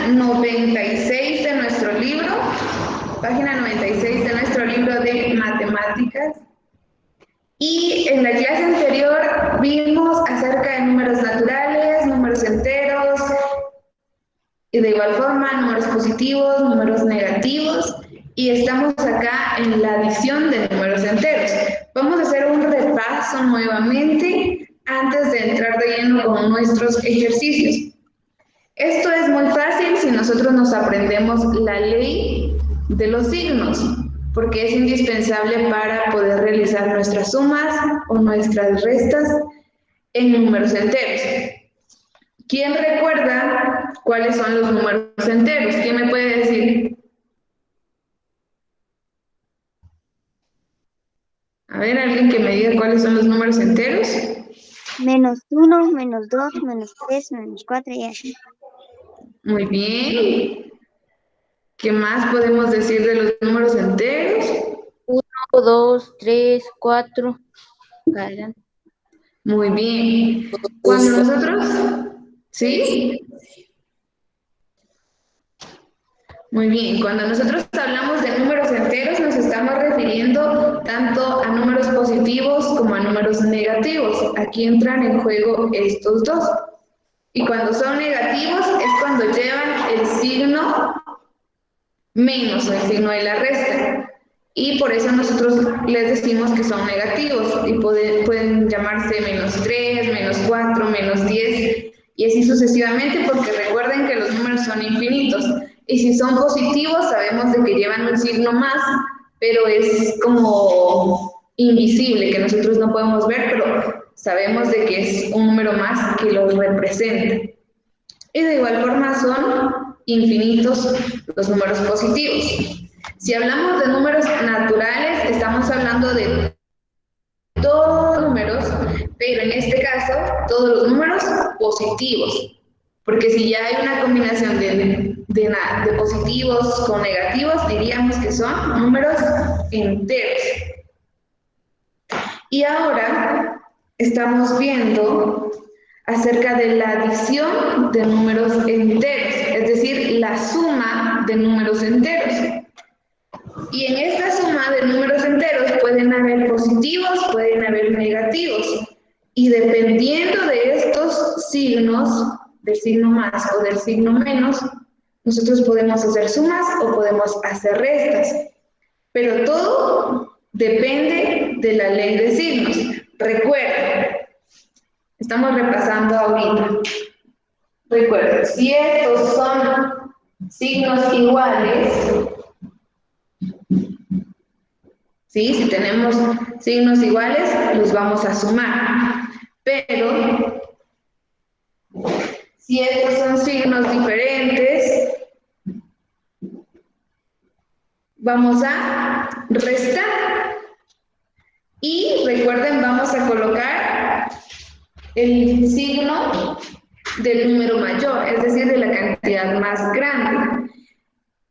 96 de nuestro libro, página 96 de nuestro libro de matemáticas. Y en la clase anterior vimos acerca de números naturales, números enteros, y de igual forma números positivos, números negativos, y estamos acá en la adición de números enteros. Vamos a hacer un repaso nuevamente antes de entrar de lleno con nuestros ejercicios. Esto es muy fácil si nosotros nos aprendemos la ley de los signos, porque es indispensable para poder realizar nuestras sumas o nuestras restas en números enteros. ¿Quién recuerda cuáles son los números enteros? ¿Quién me puede decir? A ver, alguien que me diga cuáles son los números enteros. -1, -2, -3, -4 y así. Muy bien. ¿Qué más podemos decir de los números enteros? 1, 2, 3, 4. Adelante. Muy bien. Cuando nosotros... ¿Sí? Muy bien. Cuando nosotros hablamos de números enteros, nos estamos refiriendo tanto a números positivos como a números negativos. Aquí entran en juego estos dos. Y cuando son negativos es cuando llevan el signo menos o el signo de la resta. Y por eso nosotros les decimos que son negativos y pueden llamarse -3, -4, -10 y así sucesivamente, porque recuerden que los números son infinitos. Y si son positivos sabemos de que llevan un signo más, pero es como invisible, que nosotros no podemos ver, pero sabemos de que es un número más que los representa. Y de igual forma son infinitos los números positivos. Si hablamos de números naturales, estamos hablando de todos los números, pero en este caso, todos los números positivos. Porque si ya hay una combinación de positivos con negativos, diríamos que son números enteros. Y ahora estamos viendo acerca de la adición de números enteros, es decir, la suma de números enteros. Y en esta suma de números enteros pueden haber positivos, pueden haber negativos. Y dependiendo de estos signos, del signo más o del signo menos, nosotros podemos hacer sumas o podemos hacer restas. Pero todo depende de la ley de signos. Recuerden, estamos repasando ahorita. Recuerden, si estos son signos iguales, ¿sí? Si tenemos signos iguales, los vamos a sumar. Pero, si estos son signos diferentes, vamos a restar. Y recuerden, vamos a colocar el signo del número mayor, es decir, de la cantidad más grande.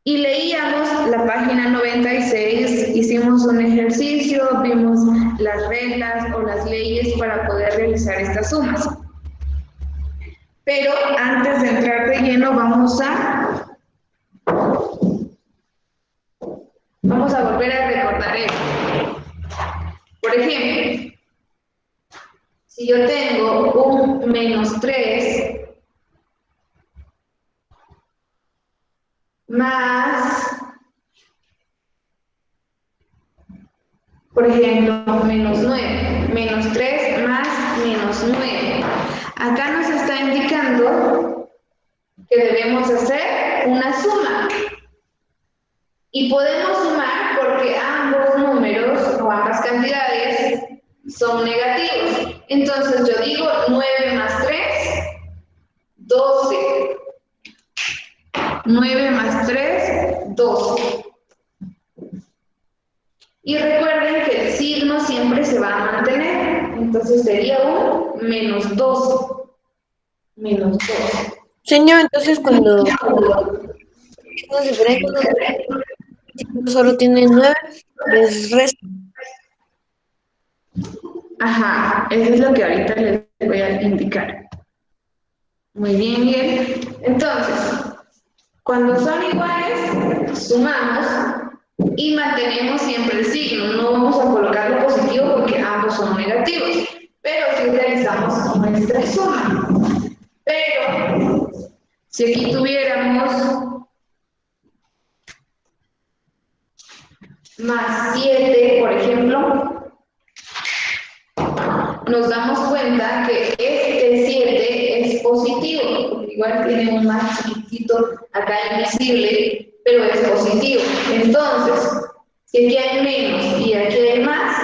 Y leíamos la página 96, hicimos un ejercicio, vimos las reglas o las leyes para poder realizar estas sumas. Pero antes de entrar de lleno vamos a volver a recordar esto. Por ejemplo, si yo tengo un -3 más, por ejemplo, -9, -3 más -9. Acá nos está indicando que debemos hacer una suma. Y podemos sumar porque ambos números o ambas cantidades son negativos. Entonces yo digo 9 más 3, 12. 9 más 3, 12. Y recuerden que el signo siempre se va a mantener. Entonces sería un -2. -2. Señor, entonces cuando signos diferentes, solo tienen 9, les resta. Ajá, eso es lo que ahorita les voy a indicar. Muy bien, bien. Entonces, Cuando son iguales, sumamos y mantenemos siempre el signo. No vamos a colocarlo positivo porque ambos son negativos, pero sí realizamos nuestra suma. Pero si aquí tuviéramos más 7, por ejemplo, nos damos cuenta que este 7 es positivo. Igual tiene un más chiquitito acá invisible, pero es positivo. Entonces, si aquí hay menos y aquí hay más,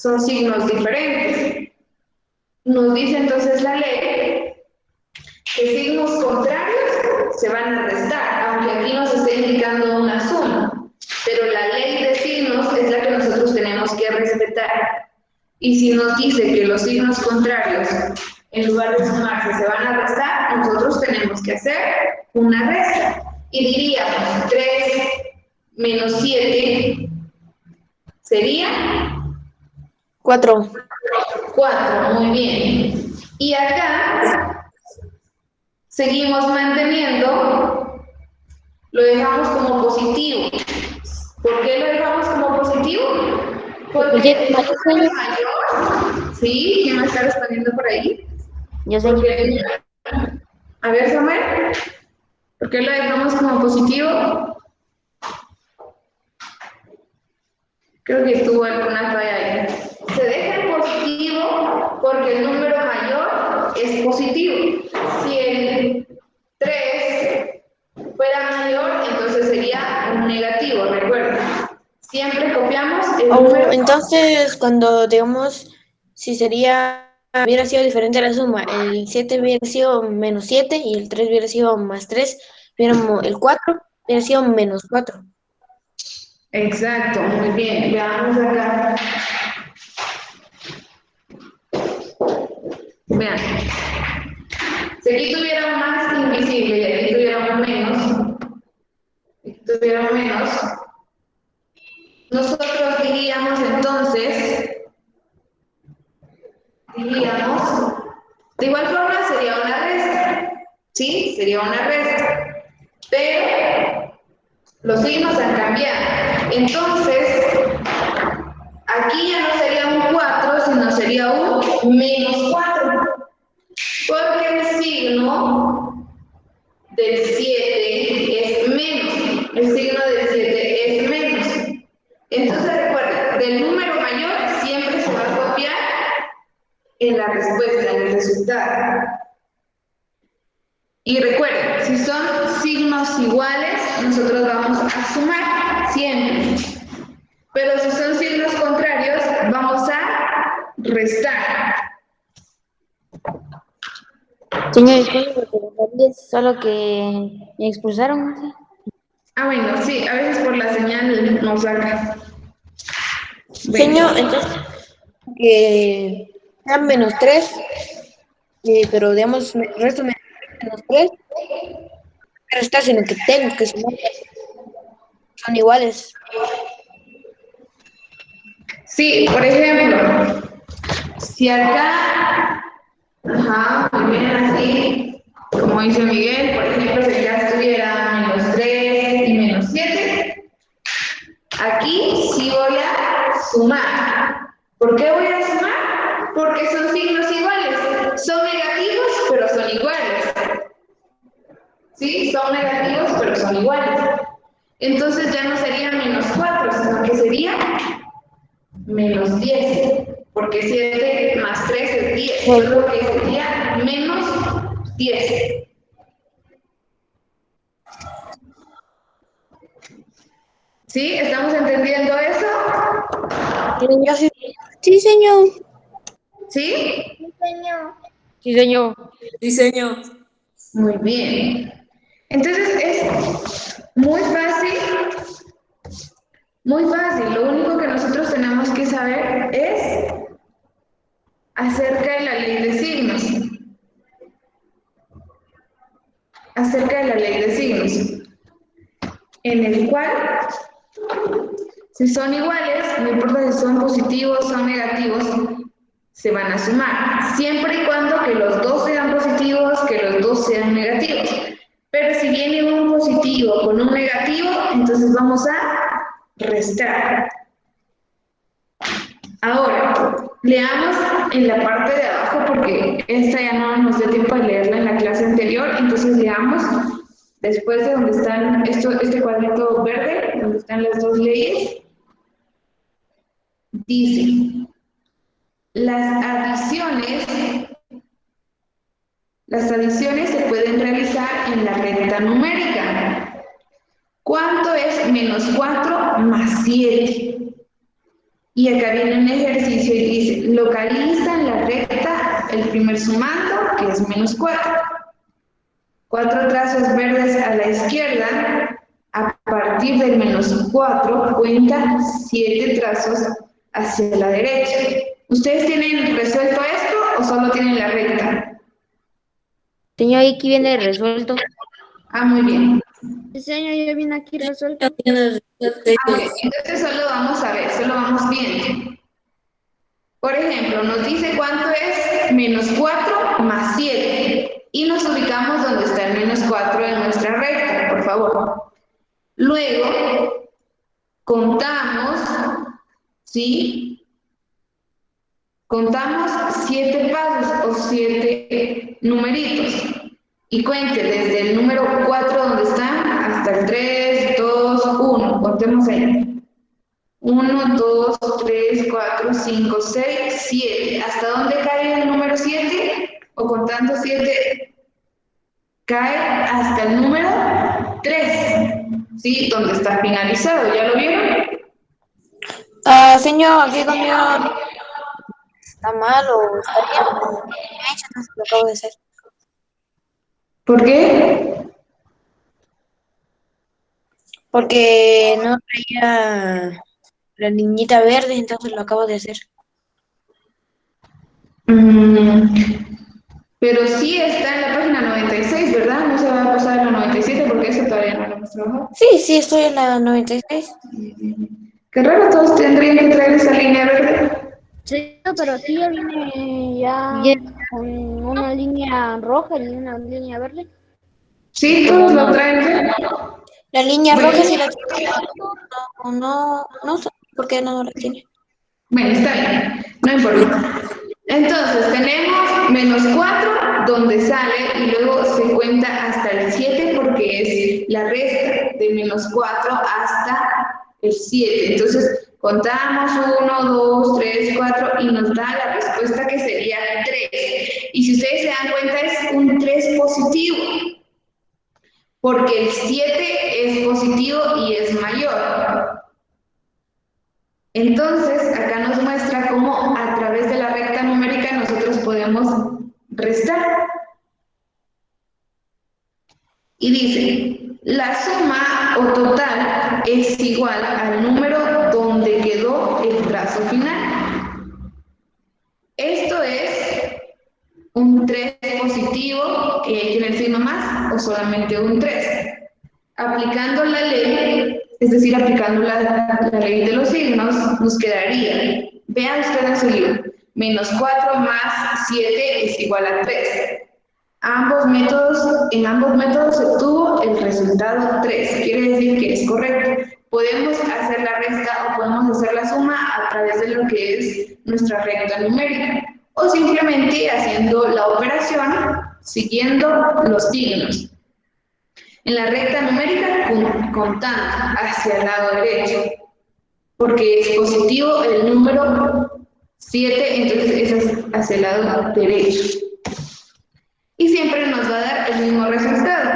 son signos diferentes. Nos dice entonces la ley que signos contrarios se van a restar, aunque aquí nos esté indicando una suma. Pero la ley de signos es la que nosotros tenemos que respetar. Y si nos dice que los signos contrarios, en lugar de sumarse, se van a restar, nosotros tenemos que hacer una resta. Y diríamos 3 menos 7 sería 4. 4, muy bien. Y acá seguimos manteniendo, lo dejamos como positivo. ¿Por qué lo dejamos como positivo? Porque el número mayor, ¿sí? ¿Quién me está respondiendo por ahí? Yo sé. Porque, a ver, Samuel, ¿por qué lo dejamos como positivo? Creo que tuvo alguna falla ahí. Se deja en positivo porque el número mayor es positivo. Si el 3 fuera mayor, entonces sería un negativo, recuerda. Siempre copiamos el número. Entonces, cuando digamos, si hubiera sido diferente la suma, el 7 hubiera sido menos 7 y el 3 hubiera sido más 3, el 4 hubiera sido menos 4. Exacto, muy bien. Veamos acá. Vean. Si aquí tuviéramos más invisible y aquí tuviéramos menos, nosotros diríamos entonces, de igual forma sería una resta, ¿sí? Sería una resta, pero los signos han cambiado. Entonces, aquí ya no sería un 4, sino sería un menos 4, porque el signo del 7 es menos, el signo del 7 es menos. Entonces recuerden, del número mayor siempre se va a copiar en la respuesta, en el resultado. Y recuerden, si son signos iguales, nosotros vamos a sumar siempre. Pero si son signos contrarios, vamos a restar. Señor, disculpe, porque solo que me expulsaron. ¿Sí? Ah, bueno, sí, a veces por la señal nos saca. Bueno. Señor, entonces, que sean menos 3, pero digamos, el resto menos 3, pero está sino que tengo que sumar, son iguales. Sí, por ejemplo, si acá, muy bien, así, como dice Miguel, por ejemplo, si acá estuviera menos 3 y menos 7, aquí sí voy a sumar. ¿Por qué voy a sumar? Porque son signos iguales. Son negativos, pero son iguales. ¿Sí? Son negativos, pero son iguales. Entonces ya no sería menos 4, sino que sería menos 10. Porque 7 más 3 es 10. Solo que sería menos 10. ¿Sí? ¿Estamos entendiendo eso? Sí, señor. ¿Sí? Sí, señor. Sí, señor. Sí, señor. Muy bien. Entonces es muy fácil. Muy fácil. Lo único que nosotros tenemos que saber es acerca de la ley de signos. Acerca de la ley de signos. En el cual, si son iguales, no importa si son positivos o negativos, se van a sumar. Siempre y cuando que los dos sean positivos, que los dos sean negativos. Pero si viene un positivo con un negativo, entonces vamos a restar. Ahora, leamos en la parte de abajo porque esta ya no nos dio tiempo de leerla en la clase anterior, entonces leamos después de donde están este cuadrito verde, donde están las dos leyes. Dice, las adiciones se pueden realizar en la recta numérica. ¿Cuánto es menos 4 más 7? Y acá viene un ejercicio y dice, localiza en la recta el primer sumando, que es menos 4. 4 trazos verdes a la izquierda, a partir del menos 4 cuenta 7 trazos hacia la derecha. ¿Ustedes tienen resuelto esto o solo tienen la recta? Señor, aquí viene resuelto. Ah, muy bien. Sí, señor, ya viene aquí resuelto. Entonces solo vamos a ver, solo vamos viendo. Por ejemplo, nos dice cuánto es menos 4 más 7. Y nos ubicamos donde está el menos 4 en nuestra recta, por favor. Luego, contamos, ¿sí? Contamos 7 pasos o 7 numeritos. Y cuente desde el número 4 donde está hasta el 3, 2, 1. Contemos ahí. 1, 2, 3, 4, 5, 6, 7. ¿Hasta dónde cae el número 7? O contando 7, cae hasta el número 3. ¿Sí? Donde está finalizado. ¿Ya lo vieron? Señor, aquí conmigo está mal o está bien. Entonces lo acabo de hacer. ¿Por qué? Porque no traía la niñita verde, entonces lo acabo de hacer. Pero sí está en la página 96, ¿verdad? No se va a pasar a la 97 porque eso todavía no lo hemos trabajado. Sí, estoy en la 96. Qué raro, todos tendrían que traer esa línea verde. Sí, pero aquí ya viene ya con una línea roja y una línea verde. Sí, todos lo traen. La línea Bueno, roja sí la tiene. No sé por qué no la tiene. bueno, está bien, no importa. Entonces, tenemos menos 4 donde sale y luego se cuenta hasta el 7 porque es la resta de menos 4 hasta el 7. Entonces, contamos 1, 2, 3, 4 y nos da la respuesta que sería 3. Y si ustedes se dan cuenta, es un 3 positivo, porque el 7 es positivo y es mayor. Entonces, acá nos muestra cómo a través de la recta numérica nosotros podemos restar. Y dice, la suma o total es igual al número donde quedó el trazo final. Esto es un 3 positivo que tiene el signo más o solamente un 3. Aplicando la ley, es decir, aplicando la ley de los signos, nos quedaría, vean ustedes el libro, menos 4 más 7 es igual a 3. En ambos métodos se obtuvo el resultado 3, quiere decir que es correcto. Podemos hacer la resta o podemos hacer la suma a través de lo que es nuestra recta numérica, o simplemente haciendo la operación siguiendo los signos. En la recta numérica, contando hacia el lado derecho, porque es positivo el número 7, entonces es hacia el lado derecho. Y siempre nos va a dar el mismo resultado.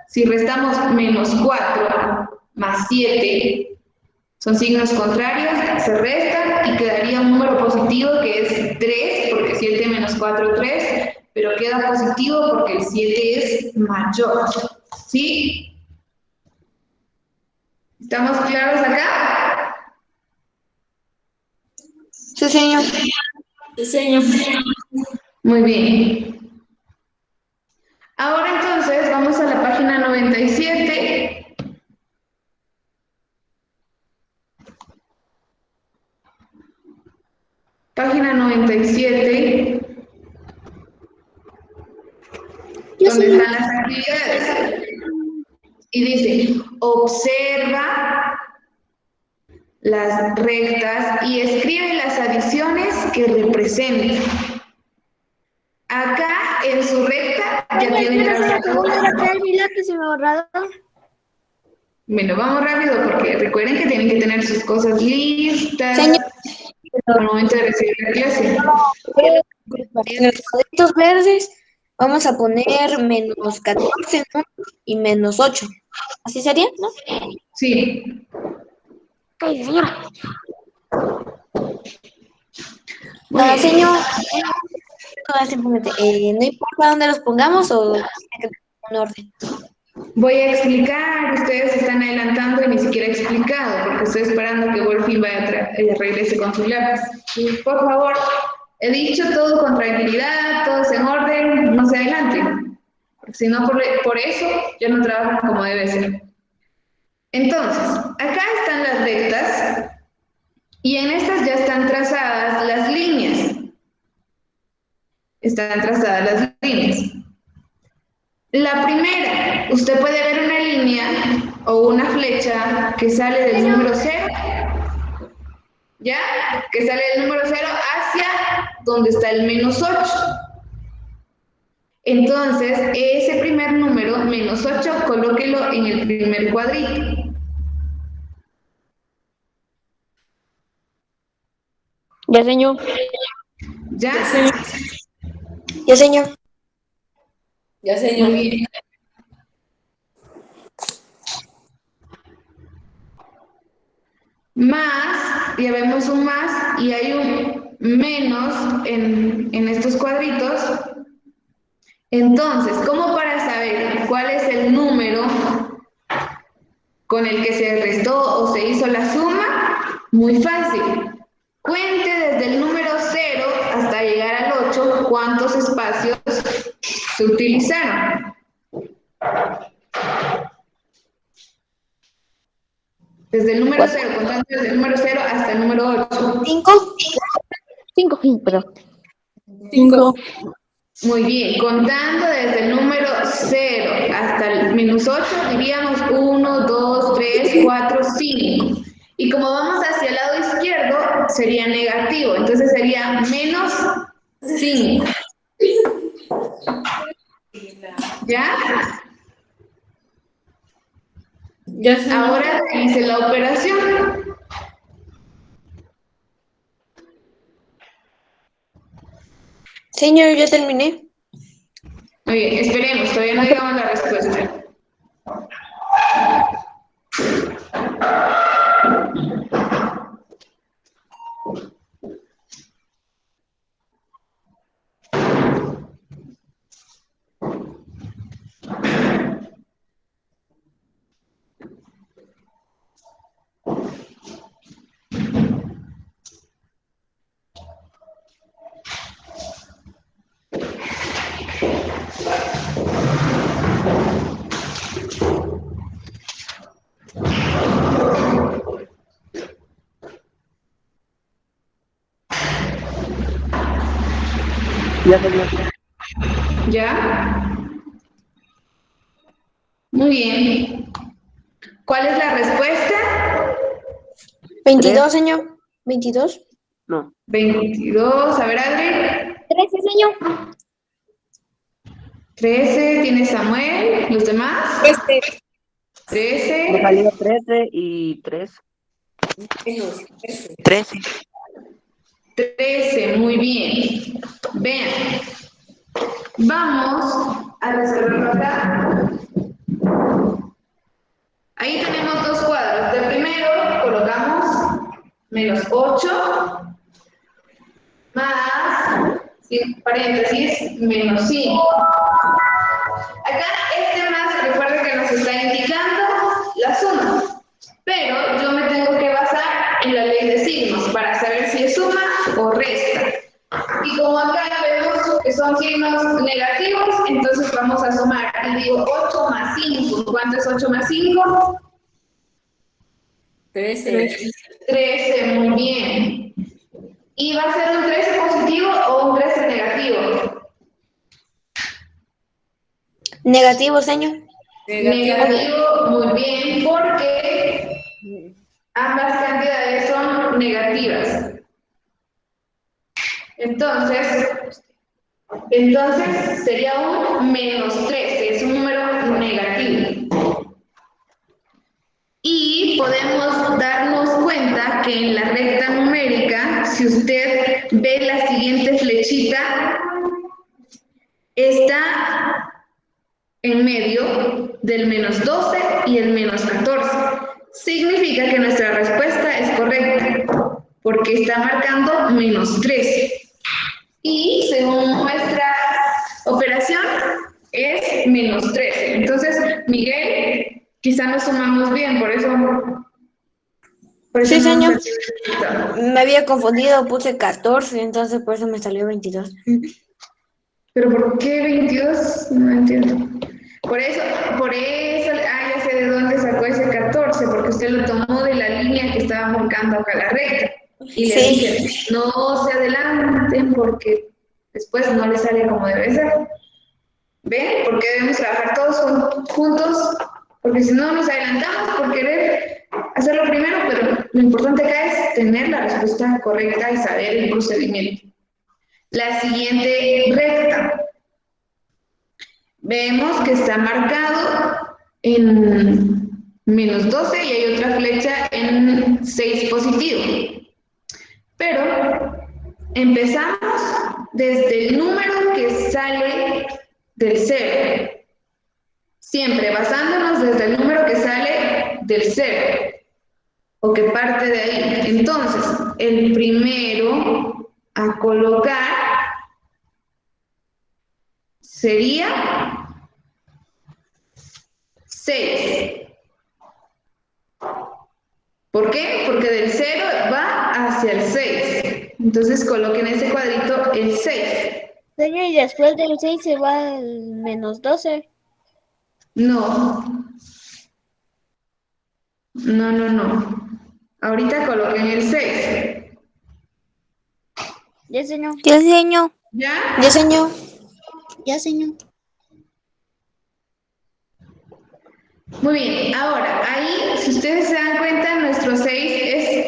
Si restamos menos 4 más 7, son signos contrarios, se restan y quedaría un número positivo que es 3, porque 7 menos 4, 3, pero queda positivo porque el 7 es mayor. ¿Sí? ¿Estamos claros acá? Sí, señor. Sí, señor. Muy bien. Ahora entonces vamos a la página 97. Página 97. ¿Dónde están las actividades? y dice, observa las rectas y escribe las adiciones que representan. Acá en su recta ya tiene Espera, que voy a ir a trazadas. traer mi lápiz y mi borrador. Bueno, vamos rápido porque recuerden que tienen que tener sus cosas listas Señor, al momento de recibir la clase. en los cuadritos verdes vamos a poner menos 14, ¿no? Y menos 8. ¿Así sería, no? Sí. Ok, señora. Muy bien. Señor, simplemente, no importa dónde los pongamos o tiene que tener un orden. Voy a explicar, ustedes se están adelantando y ni siquiera he explicado, porque estoy esperando que Wolfie regrese con su lápiz. Sí, por favor, he dicho todo con tranquilidad, todos en orden, no se adelanten, porque si no por eso ya no trabajan como debe ser. Entonces, acá están las rectas y en estas ya están trazadas las líneas. Están trazadas las líneas. La primera, usted puede ver una línea o una flecha que sale del número 0, ¿ya? Que sale del número 0 hacia donde está el menos 8. Entonces, ese primer número, menos 8, colóquelo en el primer cuadrito. Ya, señor. ¿Ya? Ya, señor. Ya, señor. Muy bien. Más, ya vemos un más y hay un menos en estos cuadritos. Entonces, ¿cómo para saber cuál es el número con el que se restó o se hizo la suma? Muy fácil. Cuente desde el número 0 hasta llegar al 8 cuántos espacios se utilizaron. Desde el número 0, contando desde el número 0 hasta el número 8. 5. 5, perdón. 5. Muy bien, contando desde el número 0 hasta el menos 8, diríamos 1, 2, 3, 4, 5. Y como vamos hacia el lado izquierdo, sería negativo, entonces sería menos 5. ¿Ya? Ya, señor. Ahora hice la operación. Señor, ya terminé. Muy bien, esperemos, todavía no digamos la respuesta. Ya, señor. ¿Ya? Muy bien. ¿Cuál es la respuesta? 22, señor. 22. No. 22. A ver, Adri. 13, señor. 13. ¿Tiene Samuel? ¿Los demás? 13. Me salió 13 y 3. 13. 13. Muy bien. Vean. Vamos a resolverlo acá. Ahí tenemos dos cuadros. De primero colocamos menos 8 más, sin paréntesis, menos 5. Acá este más, recuerda que nos está indicando la suma, pero yo me tengo que basar en la ley de signos para saber si es suma o resta. Y como acá vemos que son signos negativos, entonces vamos a sumar. Y digo 8 más 5. ¿Cuánto es 8 más 5? 13. 13, muy bien. ¿Y va a ser un 13 positivo o un 13 negativo? Negativo, señor. Negativo muy bien, porque ambas cantidades son negativas. Entonces sería un -13, es un número negativo. Y podemos darnos cuenta que en la recta numérica, si usted ve la siguiente flechita, está en medio del -12 y el -14. Significa que nuestra respuesta es correcta, porque está marcando -13. Y según nuestra operación es -13. Entonces, Miguel, quizá nos sumamos bien, por eso Sí, no señor. nos salió el resultado. Me había confundido, puse 14, entonces por eso me salió 22. ¿Pero por qué 22? No entiendo. Por eso, ya sé de dónde sacó ese 14, porque usted lo tomó de la línea que estaba marcando acá la recta. Y le Sí. dije, no se adelanten porque después no le sale como debe ser. ¿Ven? Porque debemos trabajar todos juntos, porque si no nos adelantamos por querer hacerlo primero, pero lo importante acá es tener la respuesta correcta y saber el procedimiento. La siguiente recta. Vemos que está marcado en -12 y hay otra flecha en 6 positivo. Pero empezamos desde el número que sale del 0. Siempre basándonos desde el número que sale del 0 o que parte de ahí. Entonces, el primero a colocar sería 6. ¿Por qué? Porque del 0 va hacia el 6. Entonces coloquen en ese cuadrito el 6. Señor, y después del 6 se va al -12. No. No. Ahorita coloquen el 6. Ya, señor. Ya, señor. ¿Ya? Ya, señor. Ya, señor. Muy bien. Ahora, ahí, si ustedes se dan cuenta, nuestro 6 es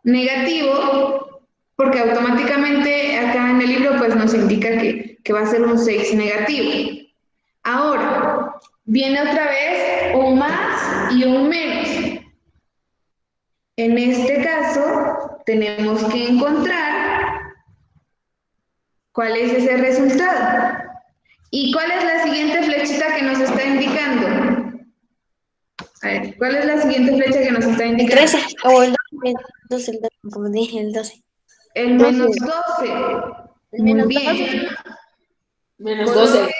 negativo porque automáticamente acá en el libro pues nos indica que va a ser un 6 negativo. Ahora, viene otra vez un más y un menos. En este caso, tenemos que encontrar cuál es ese resultado. ¿Y cuál es la siguiente flechita que nos está indicando? A ver, ¿cuál es la siguiente flecha que nos está El indicando? 13 o el 12, como dije, el 12. El 12. -12. El Muy -12, bien. señor. -12.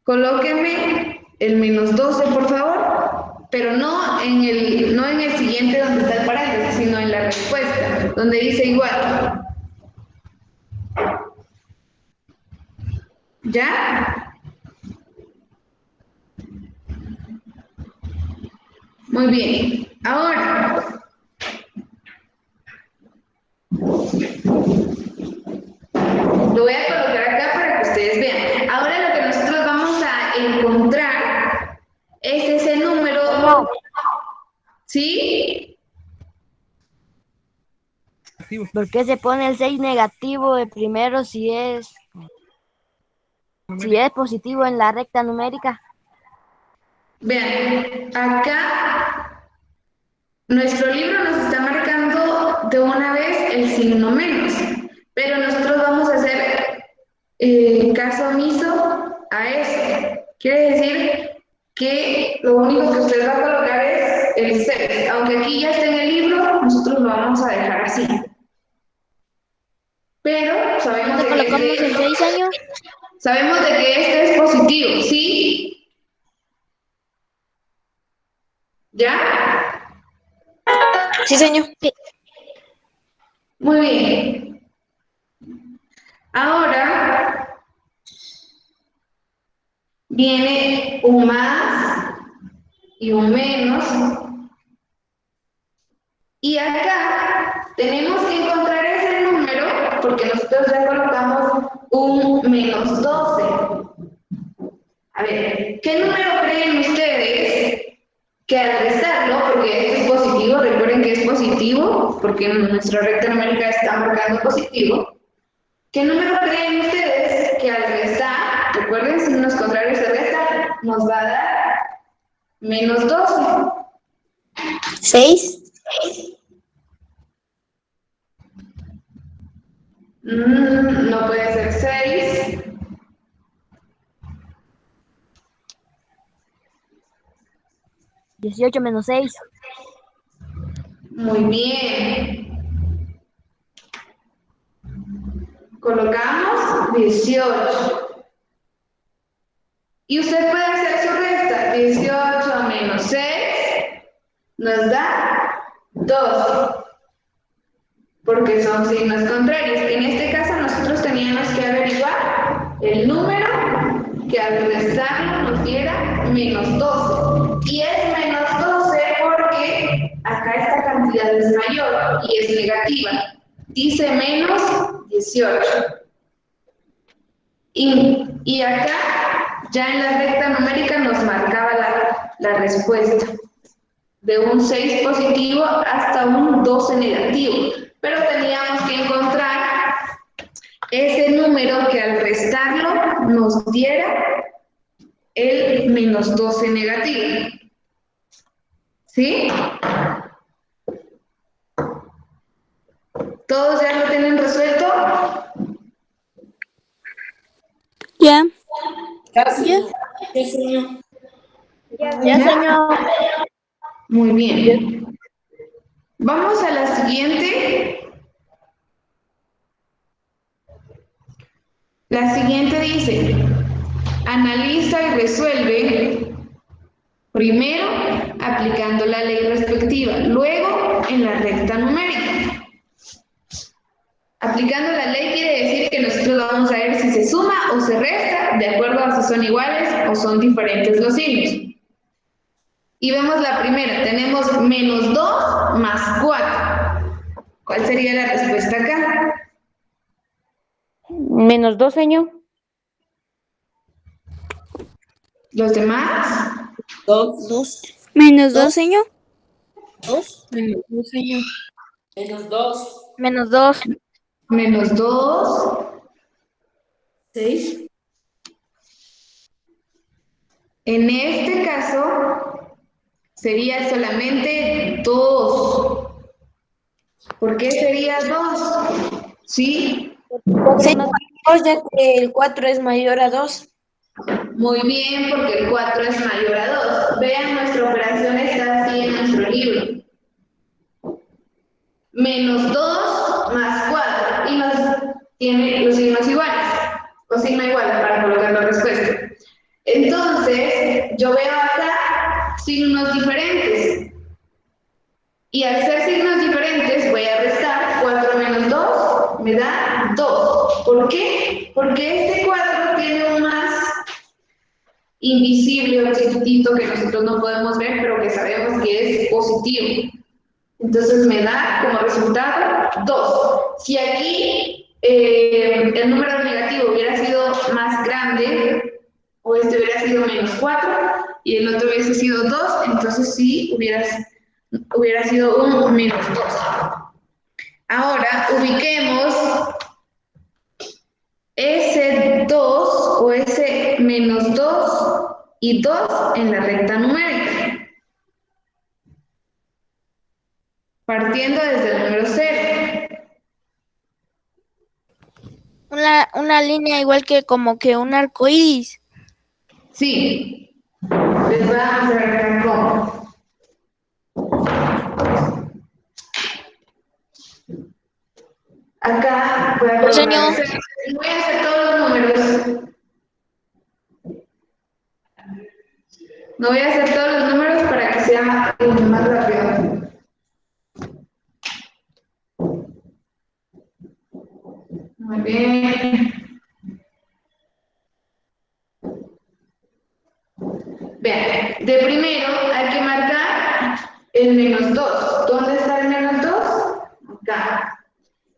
Colóqueme el -12, por favor, pero no en el siguiente donde está el paréntesis, sino en la respuesta, donde dice igual. ¿Ya? Muy bien. Ahora, lo voy a colocar acá para que ustedes vean. Ahora lo que nosotros vamos a encontrar es ese número. No. ¿Sí? ¿Por qué se pone el 6 negativo de primero si es positivo en la recta numérica? Vean, acá nuestro libro nos está marcando de una vez el signo menos, pero nosotros vamos a hacer caso omiso a eso. Quiere decir que lo único que usted va a colocar es el 6. Aunque aquí ya está en el libro, nosotros lo vamos a dejar así. Pero sabemos ¿Dónde de colocamos el 6, señor? sabemos de que este es positivo, ¿sí? ¿Ya? Sí, señor. Muy bien. Ahora viene un más y un menos. Y acá tenemos que encontrar ese número porque nosotros ya colocamos un -12. A ver, ¿qué número creen ustedes que al restarlo, porque esto es positivo, recuerden que es positivo, porque nuestra recta numérica está marcando positivo, ¿qué número creen ustedes que al restar, recuerden signos contrarios se restan, nos va a dar menos 12? 6. No puede ser 6. ¿18 menos 6? Muy bien. Colocamos 18. Y usted puede hacer su resta. 18 menos 6 nos da 12. Porque son signos contrarios. En este caso nosotros teníamos que averiguar el número que al restarlo nos diera menos 12. Y es menos 12 porque acá esta cantidad es mayor y es negativa. Dice menos 18. Y acá, ya en la recta numérica nos marcaba la respuesta. De un 6 positivo hasta un 12 negativo. Pero teníamos que encontrar ese número que al restarlo nos diera el menos 12 negativo. ¿Sí? ¿Todos ya lo tienen resuelto? Ya. Casi. Ya. Sí, señor. Ya, señor. Muy bien. Vamos a la siguiente. La siguiente dice, analiza y resuelve primero aplicando la ley respectiva, luego en la recta numérica. Aplicando la ley quiere decir que nosotros vamos a ver si se suma o se resta, de acuerdo a si son iguales o son diferentes los signos. Y vemos la primera, tenemos menos 2 más 4. ¿Cuál sería la respuesta acá? Menos 2, señor. ¿Los demás? 2. Menos 2, señor. 2. Menos 2. Menos 2. Menos 2. 6. En este caso, sería solamente 2. ¿Por qué sería 2? ¿Sí? Señor, 2, ya que el 4 es mayor a 2. Muy bien, porque el 4 es mayor a 2. Vean, nuestra operación está así en nuestro libro. Menos 2 más 4. Y nos tiene los signos iguales. O signo igual para colocar la respuesta. Entonces, yo veo acá signos diferentes. Y al ser signos diferentes, voy a restar 4 menos 2, me da 2. ¿Por qué? Porque este 4 tiene un más invisible o chiquitito que nosotros no podemos ver, pero que sabemos que es positivo. Entonces me da como resultado 2. Si aquí el número negativo hubiera sido más grande, o este hubiera sido menos 4, y el otro hubiese sido 2, entonces sí hubiera sido un menos 2. Ahora ubiquemos ese 2 o ese menos 2 y 2 en la recta numérica. Partiendo desde el número 0. Una línea igual que como que un arco iris. Sí. Les voy a hacer acá cómo. Acá voy a colocar, voy a hacer todos los números. No voy a hacer todos los números para que sea más rápido. Muy bien. Vean, de primero hay que marcar el menos 2. ¿Dónde está el menos 2? Acá.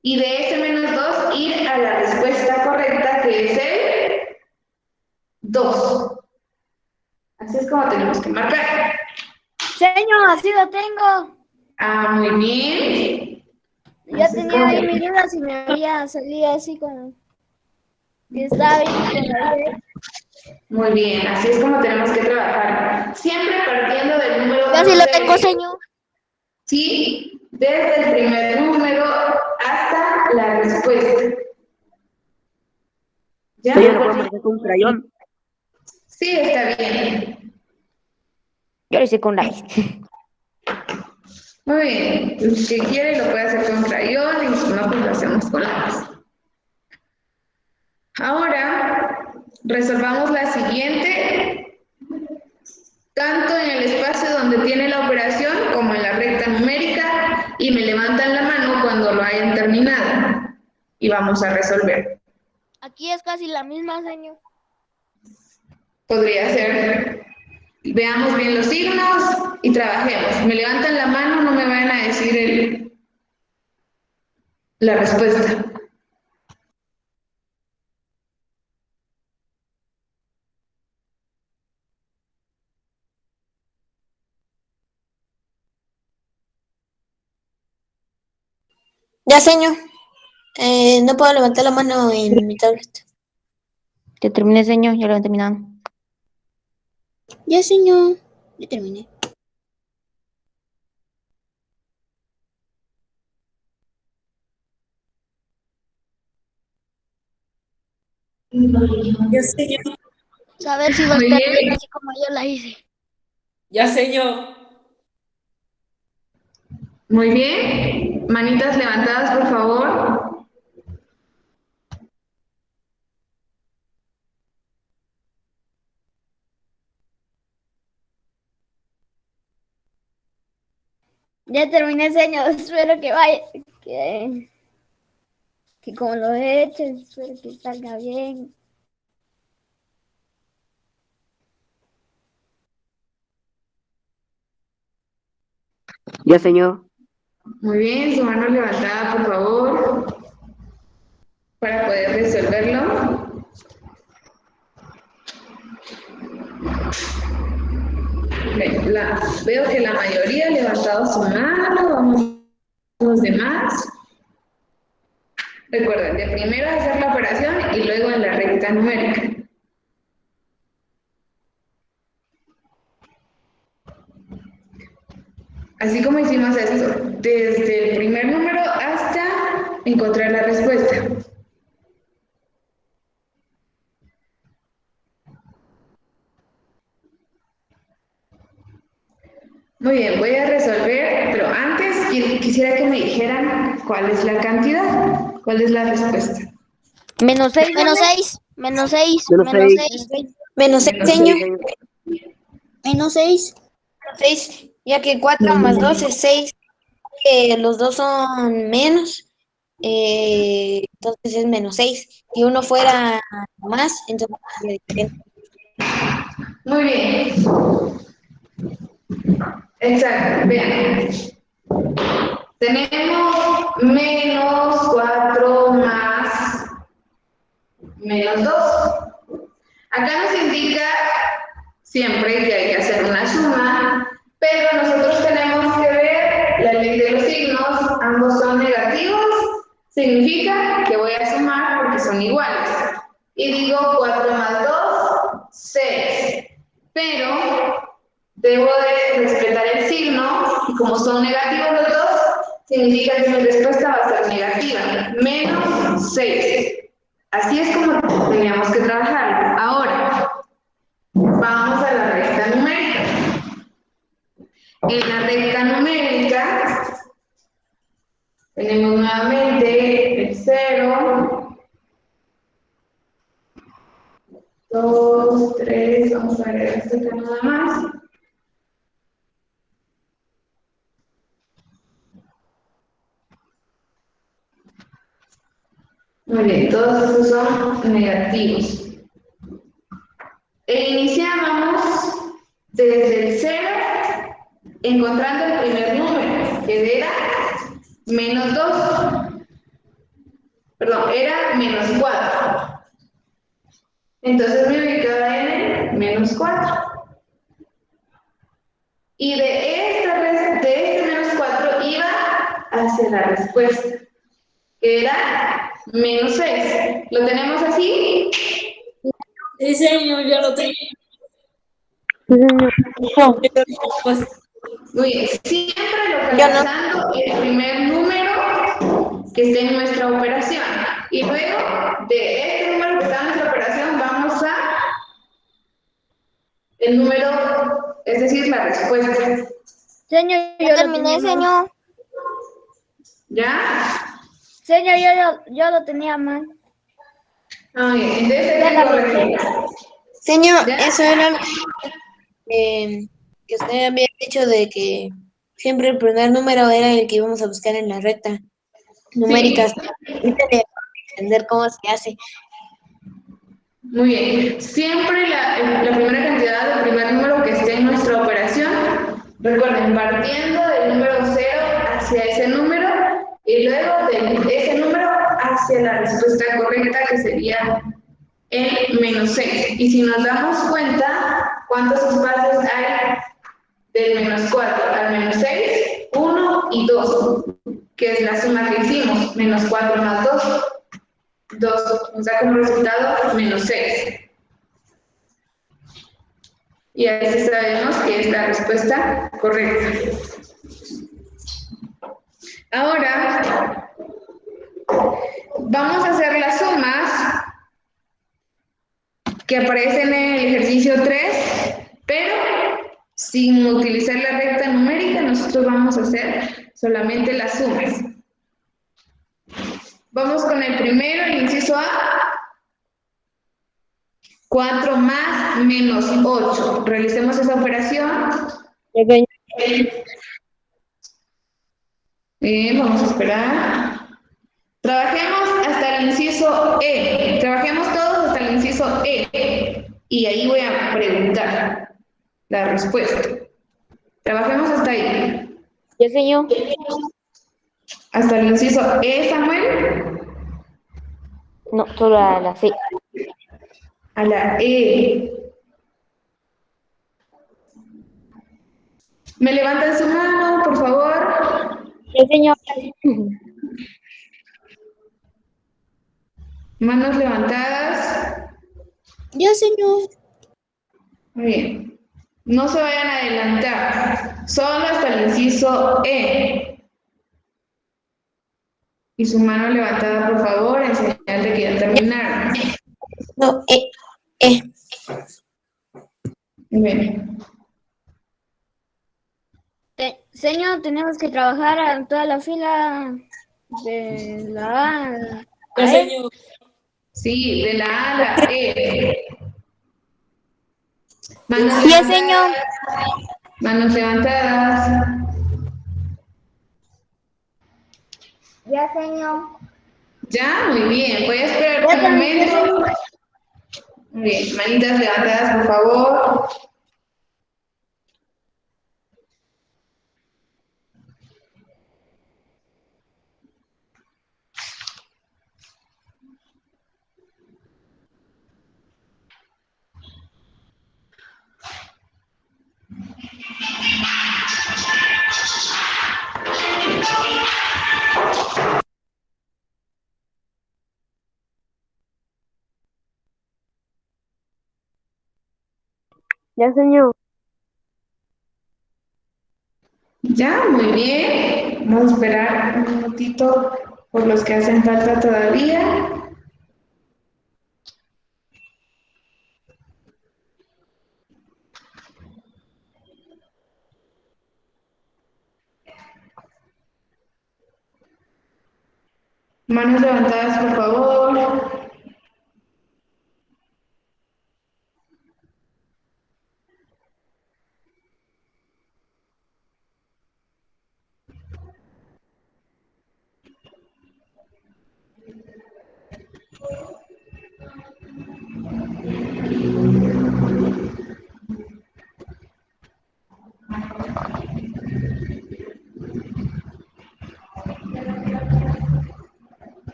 Y de ese menos 2 ir a la respuesta correcta, que es el 2. Así es como tenemos que marcar. Señor, así lo tengo. Muy bien. Ya Así es tenía como ahí se- mi duda si me había salido así como que estaba bien con la idea. Muy bien, así es como tenemos que trabajar. Siempre partiendo del número Yo sí lo 6. tengo, señor. Sí, desde el primer número hasta la respuesta. ¿Ya? Señor, ¿lo puedo marcar con un crayón? Sí, está bien. Yo lo hice con lápiz. Muy bien. El que quiere lo puede hacer con crayón y si no, pues lo hacemos con lápiz. Ahora, resolvamos la siguiente, tanto en el espacio donde tiene la operación como en la recta numérica, y me levantan la mano cuando lo hayan terminado. Y vamos a resolver. Aquí es casi la misma, señor. Podría ser. Veamos bien los signos y trabajemos. Me levantan la mano, no me vayan a decir la respuesta. Ya, señor. No puedo levantar la mano en mi tablet. Ya terminé, señor, ya lo he terminado. Ya, señor. Ya terminé. Ya, señor. A ver si va a Muy estar bien bien, así como yo la hice. Ya, señor. muy bien. Manitas levantadas, por favor. Ya terminé, señor. Espero que vaya. Que como lo he hecho, espero que salga bien. Ya, señor. Muy bien, su mano levantada, por favor, para poder resolverlo. Ok, veo que la mayoría ha levantado su mano. Vamos a los demás. Recuerden, de primero hacer la operación y luego en la recta numérica. Así como hicimos esto, desde el primer número hasta encontrar la respuesta. Muy bien, voy a resolver, pero antes quisiera que me dijeran cuál es la cantidad, cuál es la respuesta. Menos 6, Menos 6. Menos 6. Menos Menos 6. 6. Menos 6, Menos señor. Señor. Menos 6. Menos 6, ya que 4 más 2 es 6. Los dos son menos. Entonces es menos 6. Si uno fuera más, entonces sería diferente. Muy bien. Exacto, vean. Tenemos menos 4 más menos 2. Acá nos indica siempre que hay que hacer una suma, pero nosotros tenemos que ver la ley de los signos, ambos son negativos, significa que voy a sumar porque son iguales. Y digo 4 más 2, 6. Pero debo de respetar el signo, y como son negativos los dos, significa que mi respuesta va a ser negativa, menos 6. Así es como teníamos que trabajar. Ahora, vamos a la recta numérica. En la recta numérica tenemos nuevamente el 0, 2, 3, vamos a agregar este acá nada más. Muy bien, todos estos son negativos. E iniciábamos desde el 0, encontrando el primer número, que era menos 2. Perdón, era menos 4. Entonces me ubicaba en el menos 4. Y de este menos 4 iba hacia la respuesta, que era menos 6. ¿Lo tenemos así? Sí, señor, ya lo tengo. Pues, Muy bien. Siempre Yo no. localizando el primer número que esté en nuestra operación. Y luego de este número que está en nuestra operación vamos a el número, es decir, la respuesta. Señor, Ya yo lo terminé, tenía mal. señor. ¿Ya? Señor, yo lo tenía mal. Ah, bien. Entonces Ya hay que la arreglé. corregir. Señor, ¿Ya? eso era lo que usted había dicho de que siempre el primer número era el que íbamos a buscar en la recta numérica. Sí. Ahorita le vamos a entender cómo se hace. Muy bien. Siempre la primera cantidad del primer número que esté en nuestra operación, recuerden, partiendo del número 0 hacia ese número y luego de ese número hacia la respuesta correcta, que sería el menos 6. Y si nos damos cuenta, ¿cuántos espacios hay del menos 4 al menos 6? 1 y 2, que es la suma que hicimos, menos 4 más 2. 2 nos da como resultado menos 6. Y así sabemos que es la respuesta correcta. Ahora vamos a hacer las sumas que aparecen en el ejercicio 3, pero sin utilizar la recta numérica. Nosotros vamos a hacer solamente las sumas. Vamos con el primero, el inciso A. 4 más menos 8. Realicemos esa operación. Bien, vamos a esperar. Trabajemos hasta el inciso E. Trabajemos todos hasta el inciso E. Y ahí voy a preguntar la respuesta. Trabajemos hasta ahí. ¿Ya, señor? Hasta el inciso E, Samuel. No, solo a la C. A la E. ¿Me levantan su mano, por favor? ¿Ya, señor? Manos levantadas. Ya, señor. Muy bien. No se vayan a adelantar. Solo hasta el inciso E. Y su mano levantada, por favor, en señal de que ya terminaron. No, Muy bien. Señor, tenemos que trabajar en toda la fila de la A ya, a E. señor. Sí, de la A a la E. Manos Ya, levantadas. señor. Manos levantadas. Ya, señor. Ya, muy bien. Voy a esperar Ya un terminé, momento. señor. Muy bien. Manitas levantadas, por favor. ya, señor. Ya, muy bien. Vamos a esperar un minutito por los que hacen falta todavía. Manos levantadas, por favor.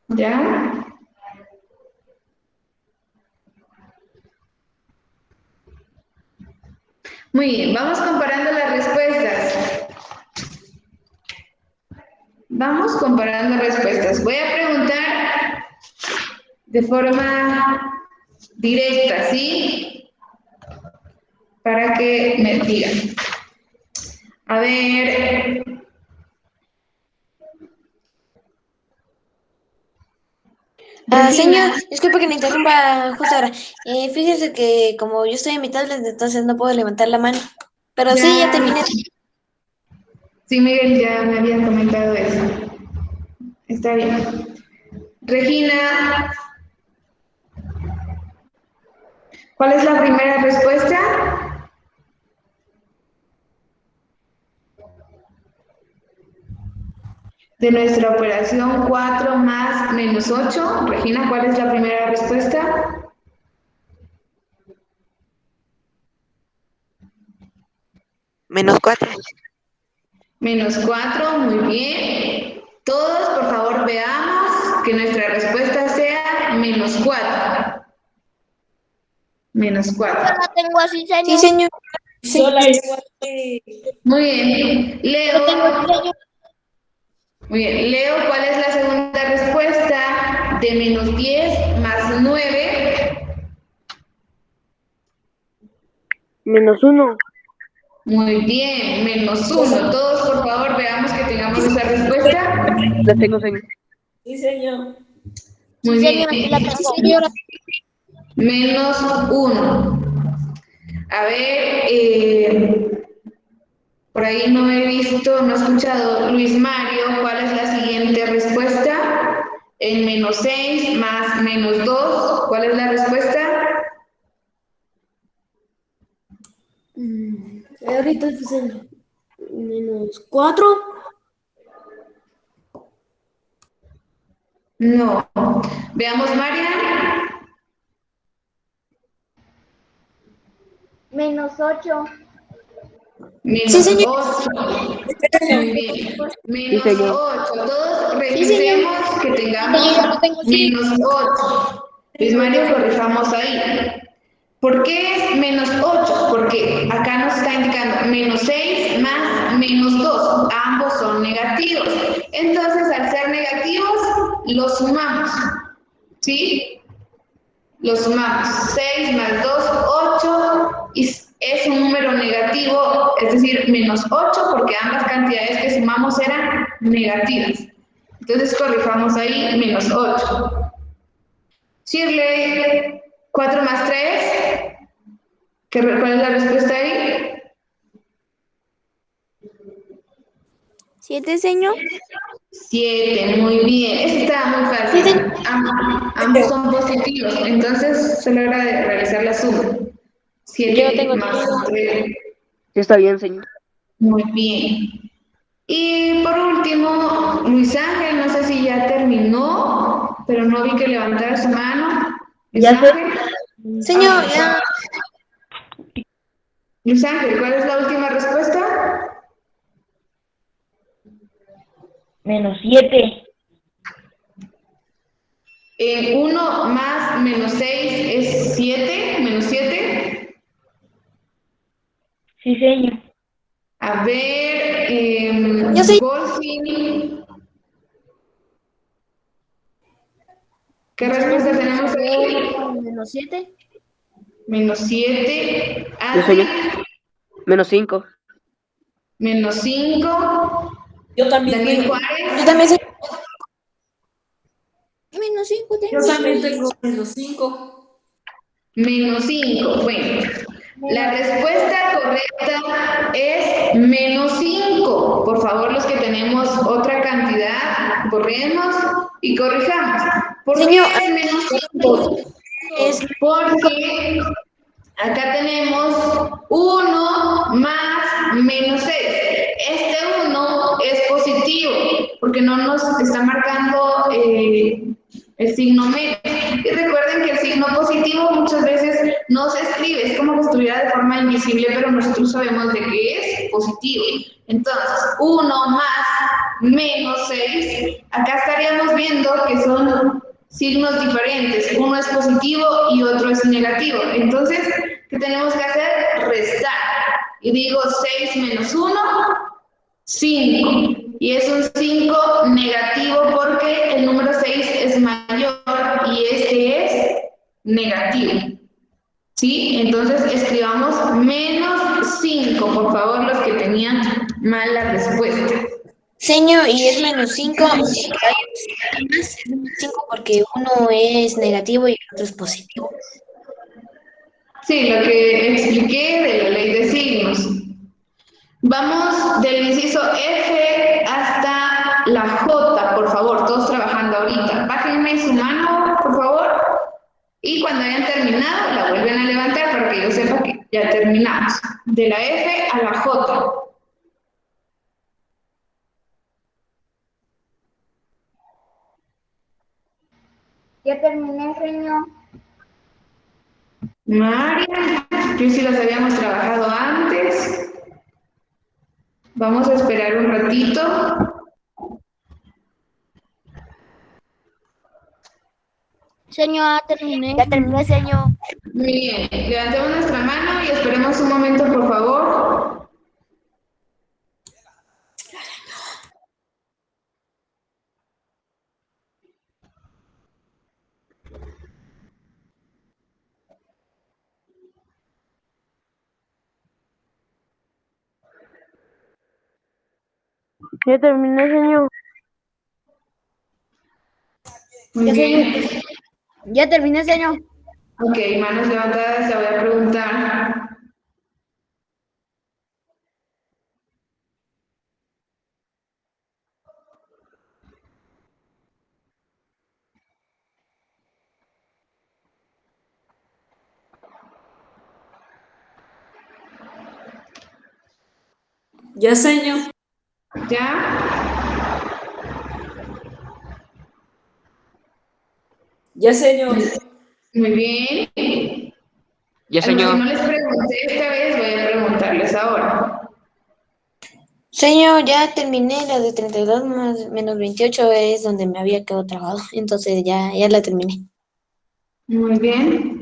¿Ya? Muy bien, vamos comparando las respuestas. Vamos comparando respuestas. Voy a preguntar de forma directa, ¿sí? Para que me digan. A ver. Señor, disculpe que me interrumpa justo ahora. Fíjese que como yo estoy en mi tablet, entonces no puedo levantar la mano. Pero sí, ya terminé. Sí, Miguel, ya me habían comentado eso. Está bien. Regina, ¿cuál es la primera respuesta? De nuestra operación 4 más menos 8. Regina, ¿cuál es la primera respuesta? -4. Menos 4, muy bien. Todos, por favor, veamos que nuestra respuesta sea menos 4. Menos Yo 4. la tengo así, señor. Sí, señor. Yo la llevo así. Muy bien. Yo tengo así, Leo, señor. muy bien. Leo, ¿cuál es la segunda respuesta? De menos 10 más 9. -1. Muy bien, menos 1. Todos, por favor, veamos que tengamos esa respuesta. La tengo, señor. Sí, señor. Muy Sí, bien. señor, aquí la tengo. Menos 1. A ver, por ahí no he visto, no he escuchado. Luis Mario, ¿cuál es la siguiente respuesta? En menos 6 más menos 2, ¿cuál es la respuesta? Ahorita es el -4. No. Veamos, Marian. -8. Menos Sí, señor. 8. Muy bien. Sí, Menos señor. 8. Todos Sí, señor. revisemos que tengamos Señor, yo lo tengo así. menos 8. Luis Mario, corrijamos ahí. ¿Por qué es menos 8? Porque acá nos está indicando menos 6 más menos 2. Ambos son negativos. Entonces, al ser negativos, los sumamos. ¿Sí? Los sumamos. 6 más 2, 8. Y es un número negativo, es decir, menos 8, porque ambas cantidades que sumamos eran negativas. Entonces, corrijamos ahí menos 8. Shirley, 4 más 3. ¿Cuál es la respuesta ahí? 7, señor. 7, muy bien. Eso está muy fácil. Ambos son positivos, entonces solo era de realizar la suma. 7 más 3. Sí, está bien, señor. Muy bien. Y por último, Luis Ángel, no sé si ya terminó, pero no vi que levantara su mano. Luis Ángel. Señor, ya. Luis Ángel, ¿cuál es la última respuesta? -7. 1 más menos 6 es 7, menos 7. Sí, señor. A ver, Yo sí. Golfin, ¿qué respuesta tenemos ahí? -7. Menos 7. Yo, Adri, señor. -5. menos 5. Yo también Daniel tengo. Juárez, Yo también, señor. -5 Yo tengo. también tengo menos 5. menos 5. Bueno, la respuesta correcta es menos 5. Por favor, los que tenemos otra cantidad, borremos y corrijamos. ¿Por qué Señor, es menos 5? es Porque acá tenemos 1 más menos 6. Este 1 es positivo porque no nos está marcando el signo menos. Y recuerden que el signo positivo muchas veces no se escribe, es como que estuviera de forma invisible, pero nosotros sabemos de que es positivo. Entonces, 1 más menos 6, acá estaríamos viendo que son signos diferentes. Uno es positivo y otro es negativo. Entonces, ¿qué tenemos que hacer? Restar. Y digo 6 menos 1, 5. Y es un 5 negativo porque el número 6 es mayor y este es negativo. ¿Sí? Entonces escribamos menos 5, por favor, los que tenían mal la respuesta. Señor, y es menos 5, porque hay un más, es menos 5 porque uno es negativo y el otro es positivo. Sí, lo que expliqué de la ley de signos. Vamos del inciso F hasta la J, por favor, todos trabajando ahorita. Bájenme su mano, por favor, y cuando hayan terminado, la vuelven a levantar para que yo sepa que ya terminamos. De la F a la J. Ya terminé, señor. María, yo sí las habíamos trabajado antes. Vamos a esperar un ratito. Señor, ya terminé. Ya terminé, señor. Muy bien, levantemos nuestra mano y esperemos un momento, por favor. Ya terminé, señor. Muy bien. Ya terminé, señor. Ok, manos levantadas, le voy a preguntar. Ya, señor. ¿Ya? Ya, señor. Muy bien. Ya, A los que señor. no les pregunté esta vez, voy a preguntarles ahora. Señor, ya terminé la de 32 más menos 28 es donde me había quedado trabado. Entonces ya la terminé. Muy bien.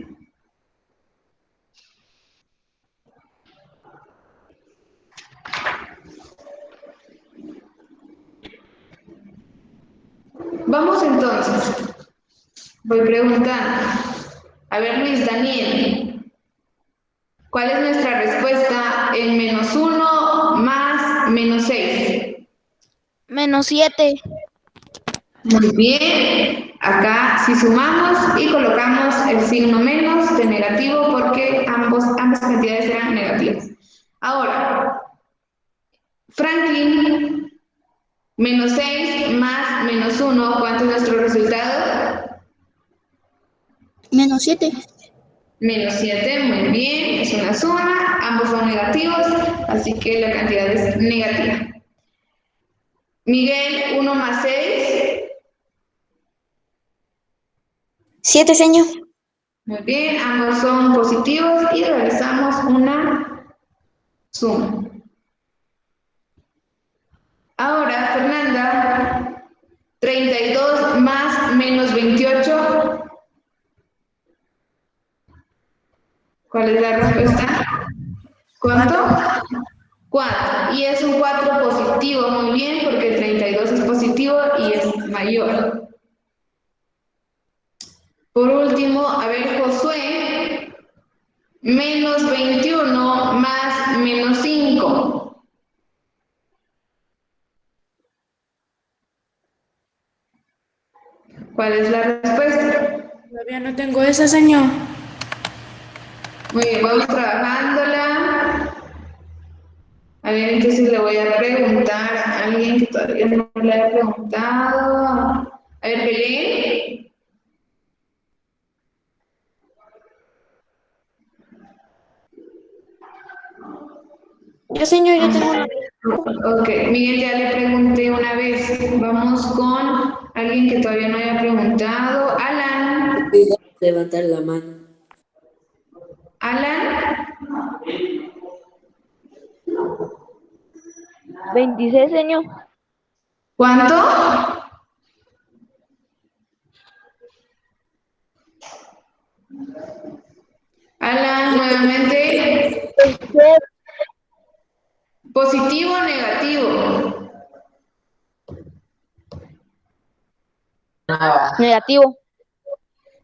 Vamos entonces. Voy preguntando. A ver, Luis Daniel, ¿cuál es nuestra respuesta en menos 1 más menos 6? -7. Muy bien. Acá si sumamos y colocamos el signo menos de negativo porque ambas cantidades eran negativas. Ahora, Franklin, menos 6 más menos 1, ¿cuánto es nuestro resultado? -7. Menos 7, muy bien, es una suma, ambos son negativos, así que la cantidad es negativa. Miguel, 1 más 6, 7, señor. muy bien, ambos son positivos y realizamos una suma. Ahora, Fernanda, 32 más menos 28, ¿cuál es la respuesta? ¿Cuánto? 4. Y es un 4 positivo, muy bien, porque el 32 es positivo y es mayor. Por último, a ver, Josué, menos 21 más menos 5. ¿Cuál es la respuesta? Todavía no tengo esa, señor. Muy bien, vamos trabajándola. A ver, entonces le voy a preguntar a alguien que todavía no le he preguntado. A ver, Belén. Yo, señor, yo tengo una. Ok, Miguel ya le pregunté una vez. Vamos con alguien que todavía no haya preguntado. Alan. Levantar la mano. Alan. 26, señor. ¿Cuánto? Alan, nuevamente. ¿Positivo o negativo? Negativo.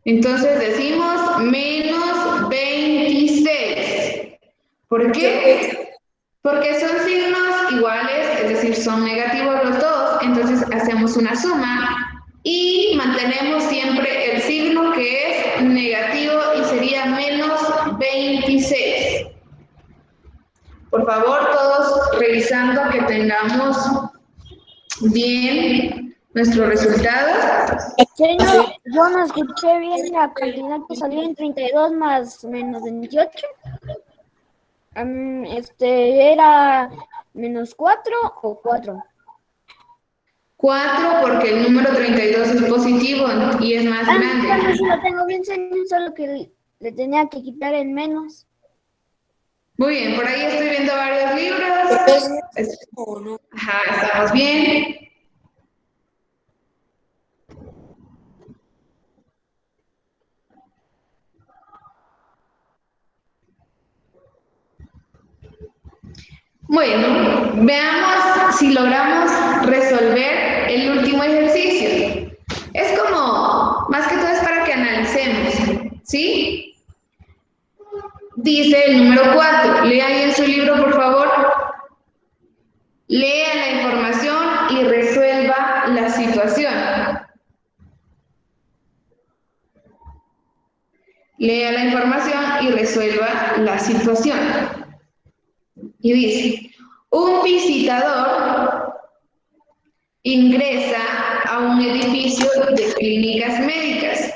Entonces decimos menos 26. ¿Por qué? Porque son signos iguales, es decir, son negativos los dos, entonces hacemos una suma y mantenemos siempre el signo que es negativo y sería menos 26. Por favor, todos revisando que tengamos bien nuestro resultado. Señor, yo no escuché bien la cantidad que salió en 32 más menos 28. ¿Era menos 4 o 4? 4 porque el número 32 es positivo y es más grande. Bueno, sí lo tengo bien, señor, solo que le tenía que quitar el menos. Muy bien, por ahí estoy viendo varios libros. Ajá, estamos bien. Bueno, veamos si logramos resolver el último ejercicio. Es como, más que todo es para que analicemos, ¿sí? Dice el número 4. Lea ahí en su libro, por favor. Lea la información y resuelva la situación. Lea la información y resuelva la situación. Y dice, un visitador ingresa a un edificio de clínicas médicas.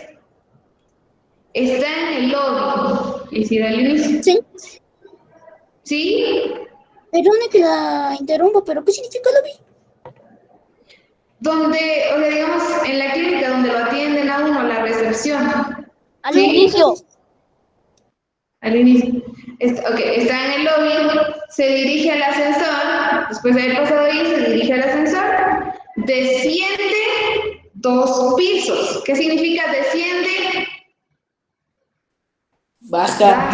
Está en el lobby. ¿Es ir al inicio? Sí. ¿Sí? Perdone que la interrumpo, pero ¿qué significa lobby? Donde, o sea, digamos, en la clínica donde lo atienden a uno, la recepción. Al ¿Sí? inicio. Al inicio. Está en el lobby, se dirige al ascensor, después de haber pasado ahí, se dirige al ascensor, desciende 2 pisos. ¿Qué significa desciende? Baja.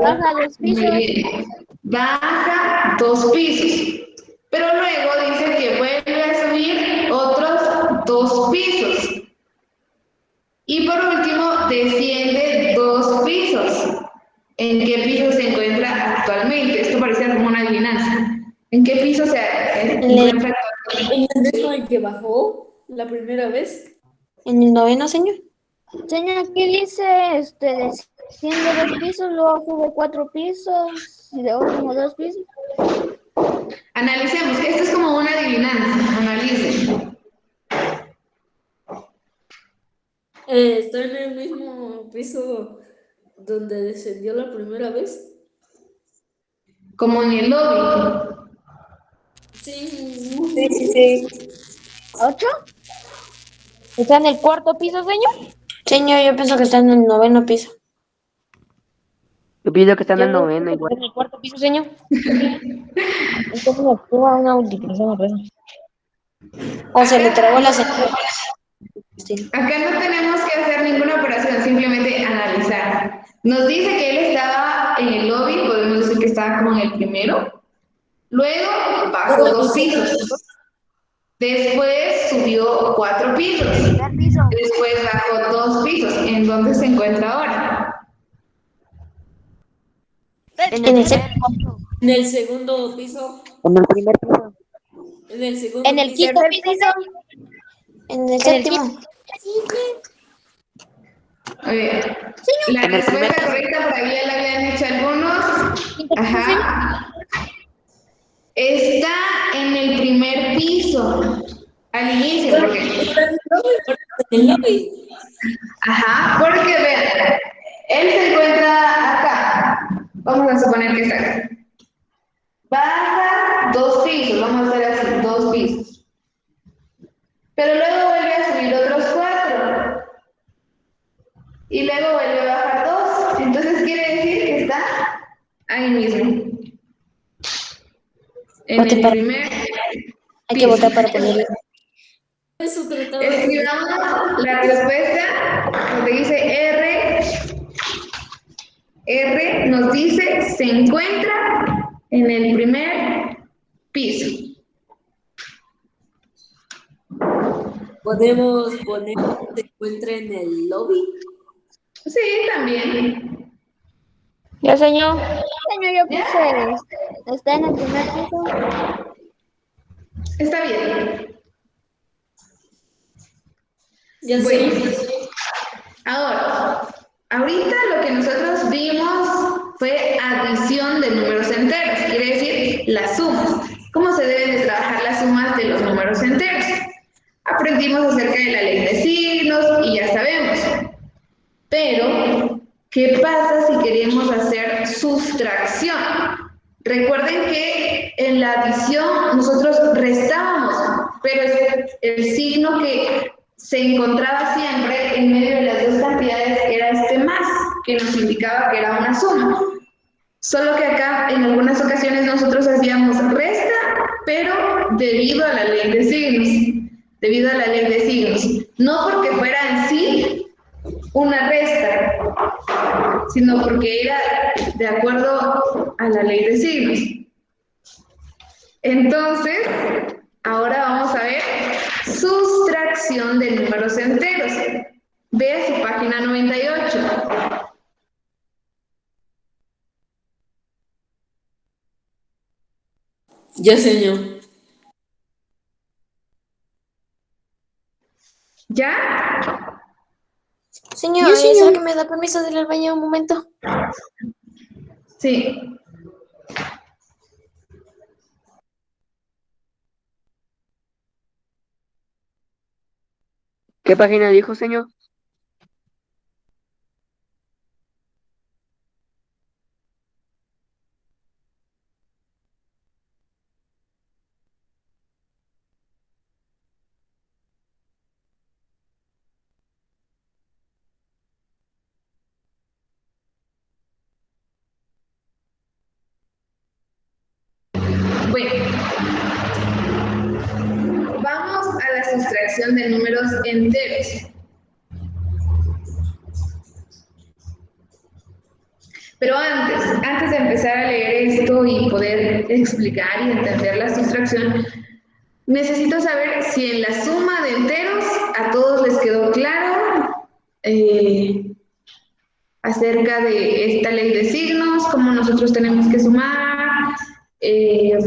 Baja 2 pisos. Muy bien. Baja 2 pisos. Pero luego dice que vuelve a subir otros 2 pisos. Y por último, desciende 2 pisos. ¿En qué piso se encuentra actualmente? Esto parece como una adivinanza. ¿En qué piso se encuentra actualmente? ¿En el mismo en que bajó la primera vez? ¿En el 9º, señor? Señor, aquí dice, desciende 2 pisos, luego sube 4 pisos, y de último 2 pisos. Analicemos. Esto es como una adivinanza. Analicen. ¿Está en el mismo piso donde descendió la primera vez? Como en el lobby. Sí. Sí. 8. ¿Está en el 4º piso, señor? Señor, yo pienso que está en el 9º piso. Yo pienso que está en el 9º igual. ¿En el 4º piso, señor? Entonces me activa una multiplicación, pues. O se le trabó la señal. Acá no tenemos que hacer ninguna operación, simplemente analizar. Nos dice que él estaba en el lobby, podemos decir que estaba como en el primero. Luego bajó 2 pisos. Después subió 4 pisos. Después bajó 2 pisos. ¿En dónde se encuentra ahora? En el primer piso. En el segundo piso. En el primer piso. En el segundo En el piso. 5º piso. En el 7º. A ver, la respuesta correcta por ahí ya la habían hecho algunos. Ajá. Está en el primer piso. Al inicio, porque. En el lobby. Ajá, porque vean, él se encuentra acá. Vamos a suponer que está acá. Baja 2 pisos, vamos a hacer así, 2 pisos. Pero luego vuelve a subir otros 4. Y luego vuelve a bajar 2. Entonces quiere decir que está ahí mismo. En el primer Hay que votar para ponerle. Eso trataba escribamos la respuesta, donde dice R. R nos dice se encuentra en el primer piso. ¿Podemos poner que se encuentre en el lobby? Sí, también. Ya, señor. Señor, yo puse, está en el primer piso. Está bien. Ya Bueno, sé. ahora, ahorita lo que nosotros vimos fue adición de números enteros, quiere decir la suma. ¿Cómo se deben de trabajar las sumas de los números enteros? Aprendimos acerca de la ley de signos y ya sabemos. Pero, ¿qué pasa si queremos hacer sustracción? Recuerden que en la adición nosotros restábamos, pero es el signo que se encontraba siempre en medio de las dos cantidades era este más, que nos indicaba que era una suma. Solo que acá en algunas ocasiones nosotros hacíamos resta, pero debido a la ley de signos, no porque fuera en sí una resta, sino porque era de acuerdo a la ley de signos. Entonces, ahora vamos a ver sustracción de números enteros. Ve su página 98. Ya, señor. ¿Ya? Señor, ¿será que me da permiso de ir al baño un momento? Sí. ¿Qué página dijo, señor? Bueno, vamos a la sustracción de números enteros. Pero antes de empezar a leer esto y poder explicar y entender la sustracción, necesito saber si en la suma de enteros a todos les quedó claro acerca de esta ley de signos, cómo nosotros tenemos que sumar, eh,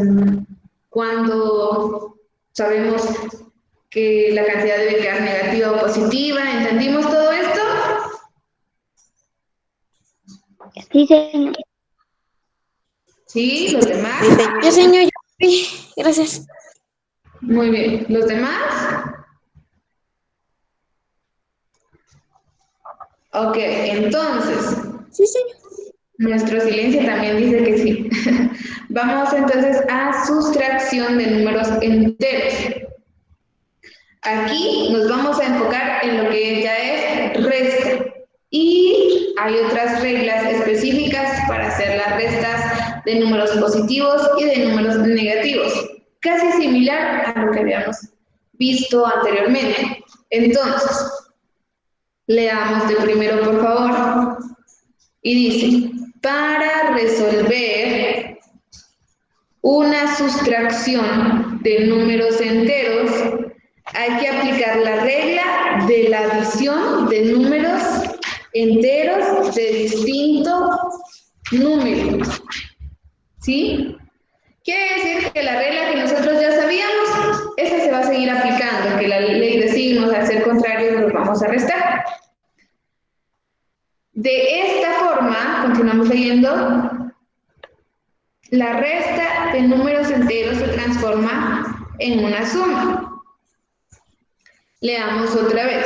cuando sabemos que la cantidad debe quedar negativa o positiva. ¿Entendimos todo esto? Sí, señor. ¿Sí? ¿Los demás? Ya, señor, ya. Sí, gracias. Muy bien. ¿Los demás? Ok, entonces, Sí, señor. nuestro silencio también dice que sí. Vamos entonces a sustracción de números enteros. Aquí nos vamos a enfocar en lo que ya es resta. Y hay otras reglas específicas para hacer las restas de números positivos y de números negativos. Casi similar a lo que habíamos visto anteriormente. Entonces, leamos de primero, por favor. Y dice, para resolver una sustracción de números enteros, hay que aplicar la regla de la adición de números enteros de distinto número. ¿Sí? Quiere decir que la regla que nosotros ya sabíamos, esa se va a seguir aplicando, que la ley de signos, al ser contrario, los vamos a restar. De esta forma, continuamos leyendo, la resta de números enteros se transforma en una suma. Leamos otra vez.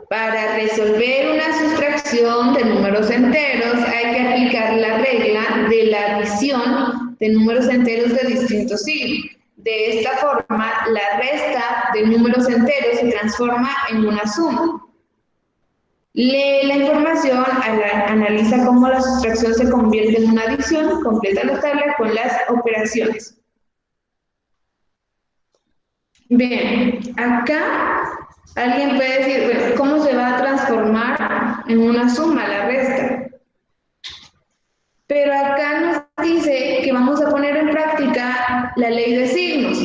Para resolver una sustracción de números enteros hay que aplicar la regla de la adición de números enteros de distinto signo. De esta forma, la resta de números enteros se transforma en una suma. Lee la información, analiza cómo la sustracción se convierte en una adición, completa la tabla con las operaciones. Bien, acá alguien puede decir, bueno, ¿cómo se va a transformar en una suma la resta? Pero acá nos dice que vamos a poner en práctica la ley de signos.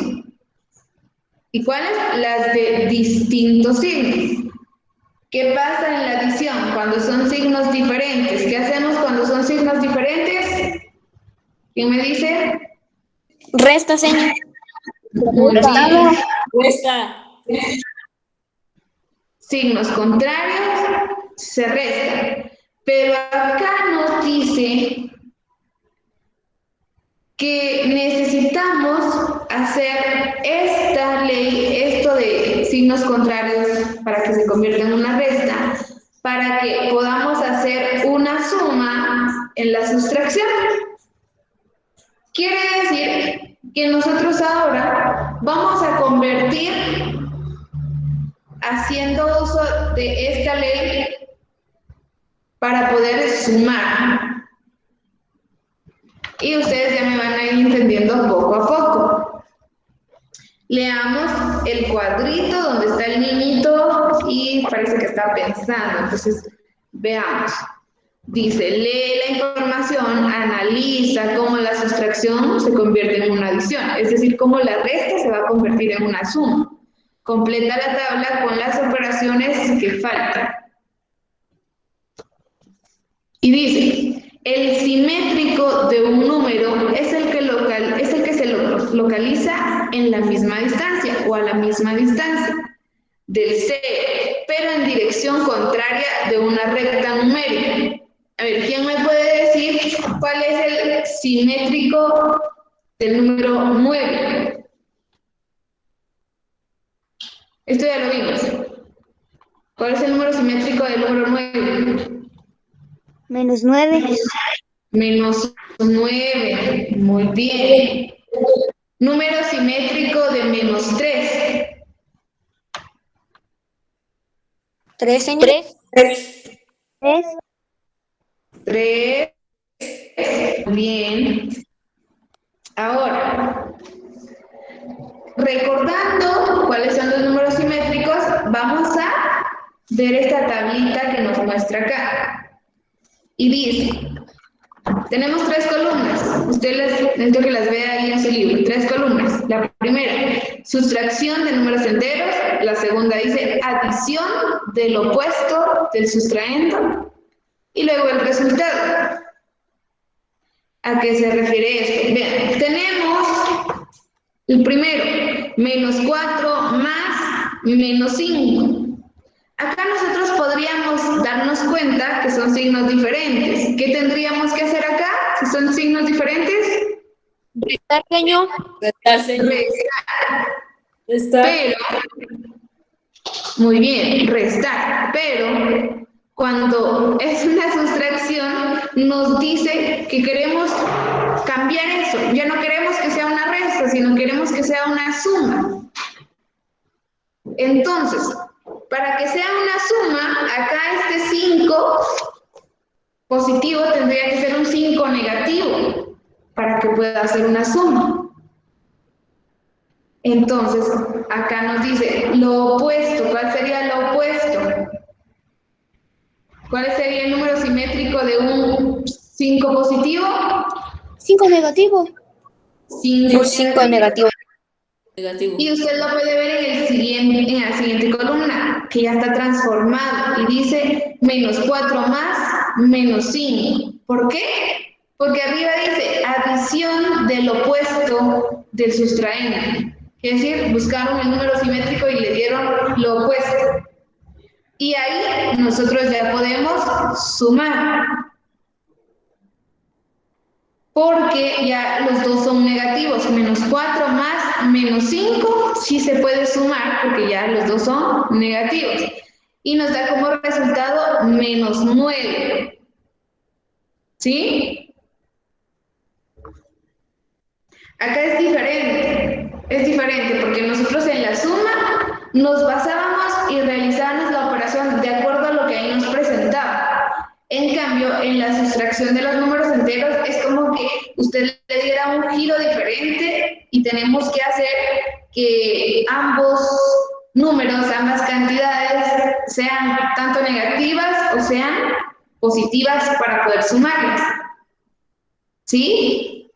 ¿Y cuáles? Las de distintos signos. ¿Qué pasa en la adición cuando son signos diferentes? ¿Qué hacemos cuando son signos diferentes? ¿Quién me dice? Resta, señor. Muy bien. Cuesta. Signos contrarios se restan. Pero acá nos dice que necesitamos hacer esta ley, esto de signos contrarios para que se convierta en una resta, para que podamos hacer una suma en la sustracción. Quiere decir que nosotros ahora vamos a convertir, haciendo uso de esta ley, para poder sumar. Y ustedes ya me van a ir entendiendo poco a poco. Leamos el cuadrito donde está el niñito y parece que está pensando. Entonces, veamos. Dice, lee la información, analiza cómo la sustracción se convierte en una adición, es decir, cómo la resta se va a convertir en una suma. Completa la tabla con las operaciones que faltan. Y dice, el simétrico de un número es el que se localiza en la misma distancia o a la misma distancia del C, pero en dirección contraria de una recta numérica. A ver, ¿quién me puede decir cuál es el simétrico del número 9? Esto ya lo vimos. ¿Cuál es el número simétrico del número 9? -9. -9. Muy bien. Número simétrico de -3. 3, señor. 3. 3. Bien. Ahora, recordando cuáles son los números simétricos, vamos a ver esta tablita que nos muestra acá. Y dice, tenemos 3 columnas. Ustedes necesito que las vea ahí en su libro. 3 columnas. La primera, sustracción de números enteros. La segunda dice adición del opuesto del sustraendo. Y luego el resultado. ¿A qué se refiere esto? Vean, tenemos el primero, -4 más -5. Acá nosotros podríamos darnos cuenta que son signos diferentes. ¿Qué tendríamos que hacer acá si son signos diferentes? Restar, señor. Restar, señor. Restar. Pero, muy bien, restar. Pero cuando es una sustracción, nos dice que queremos cambiar eso. Ya no queremos que sea una resta, sino queremos que sea una suma. Entonces, para que sea una suma, acá este 5 positivo tendría que ser un 5 negativo para que pueda ser una suma. Entonces, acá nos dice lo opuesto. ¿Cuál sería lo opuesto? ¿Cuál sería el número simétrico de un 5 positivo? 5 negativo. 5 negativo. Y usted lo puede ver en la siguiente columna, que ya está transformado, y dice -4 más -5. ¿Por qué? Porque arriba dice adición del opuesto del sustraendo. Es decir, buscaron el número simétrico y le dieron lo opuesto. Y ahí nosotros ya podemos sumar. Porque ya los dos son negativos, -4 más -5, sí se puede sumar porque ya los dos son negativos. Y nos da como resultado -9. ¿Sí? Acá es diferente porque nosotros en la suma nos basábamos y realizábamos la operación de acuerdo a lo que ahí nos presentaba. En cambio, en la sustracción de los números enteros es como que usted le diera un giro diferente y tenemos que hacer que ambos números, ambas cantidades, sean tanto negativas o sean positivas para poder sumarlas. ¿Sí?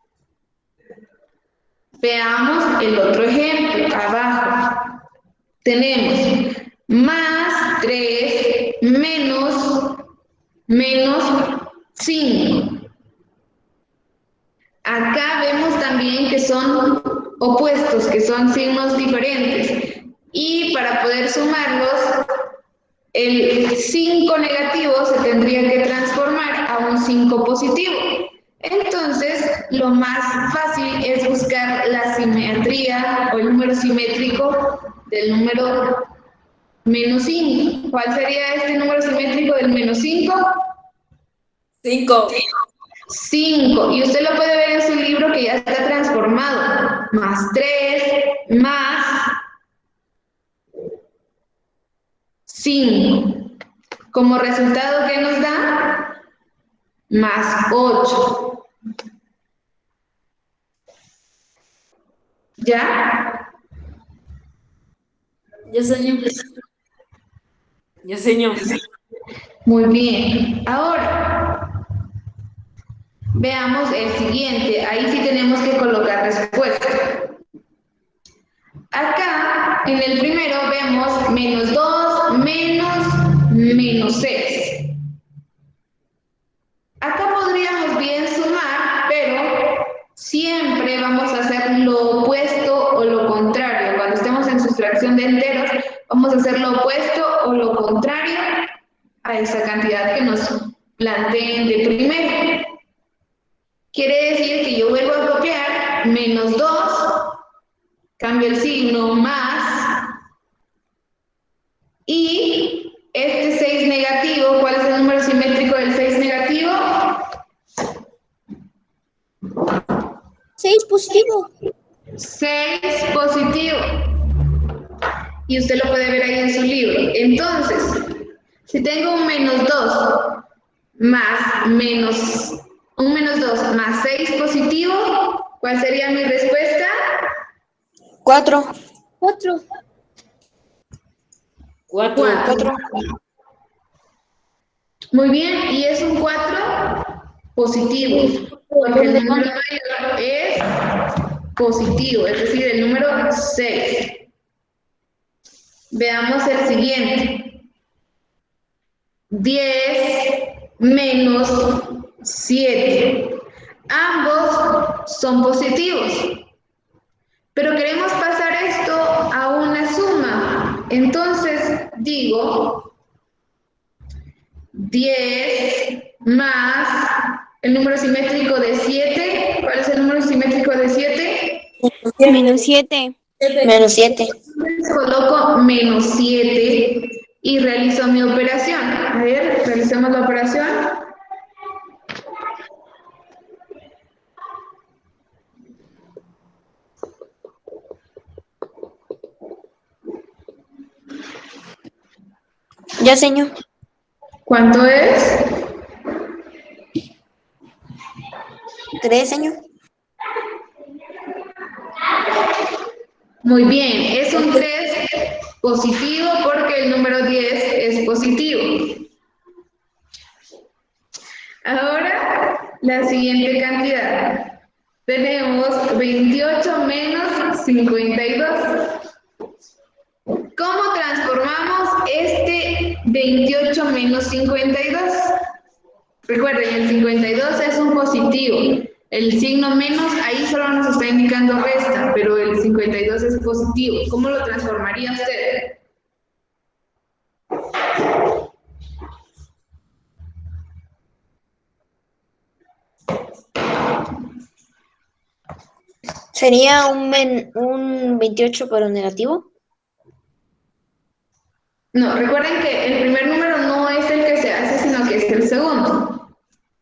Veamos el otro ejemplo, abajo. Tenemos más 3 menos 5. Acá vemos también que son opuestos, que son signos diferentes. Y para poder sumarlos, el 5 negativo se tendría que transformar a un 5 positivo. Entonces, lo más fácil es buscar la simetría o el número simétrico del número menos 5. ¿Cuál sería este número simétrico del menos 5? 5. 5. Y usted lo puede ver en su libro que ya está transformado. Más 3, más 5. Como resultado, ¿qué nos da? Más 8. ¿Ya? Ya, señor. Ya, señor. Muy bien. Ahora, veamos el siguiente. Ahí sí tenemos que colocar respuesta. Acá, en el primero, vemos menos 2 menos 6. Acá podríamos bien sumar, pero siempre vamos a hacer lo opuesto o lo contrario. Cuando estemos en sustracción de enteros, vamos a hacer lo opuesto o lo contrario a esa cantidad que nos planteen de primero. Quiere decir que yo vuelvo a copiar menos 2, cambio el signo más, y este 6 negativo, ¿cuál es el número simétrico del 6 negativo? 6 positivo. 6 positivo. Y usted lo puede ver ahí en su libro. Entonces, si tengo un menos 2 más un menos 2 más 6 positivo, ¿cuál sería mi respuesta? 4. 4. 4. 4. Muy bien, y es un 4 positivo, porque el número mayor es positivo, es decir, el número 6. Veamos el siguiente. 10 menos 7. Ambos son positivos, pero queremos pasar esto a una suma. Entonces digo 10 más el número simétrico de 7. ¿Cuál es el número simétrico de 7? Menos 7. Menos 7. Coloco menos 7 y realizo mi operación. A ver, realicemos la operación. Ya, señor. ¿Cuánto es? 3, señor. Muy bien, es un 3 positivo porque el número 10 es positivo. Ahora, la siguiente cantidad. Tenemos 28 menos 52. ¿Cómo transformamos este 28 menos 52? Recuerden, el 52 es un positivo. El signo menos ahí solo nos está indicando resta, pero el 52 es positivo. ¿Cómo lo transformaría usted? ¿Sería un 28 pero negativo? No, recuerden que el primer número no es el que se hace, sino que es el segundo.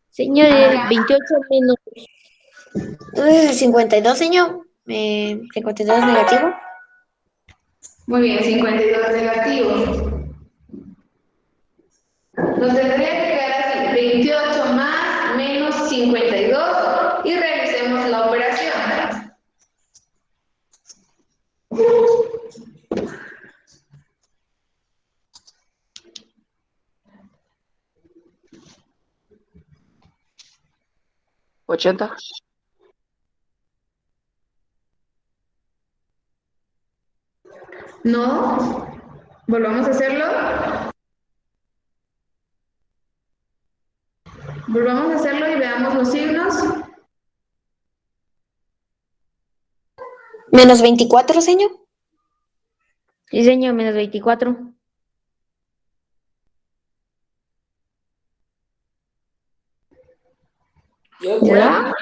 Señor, el 28 menos. Entonces el 52, señor. 52 negativo. Muy bien, 52 negativo. Nos tendría que quedar así, 28 más menos 52 y realicemos la operación. ¿80? ¿No? ¿Volvamos a hacerlo? Volvamos a hacerlo y veamos los signos. Menos 24, señor. Sí, señor, menos 24. Yo ¿Ya?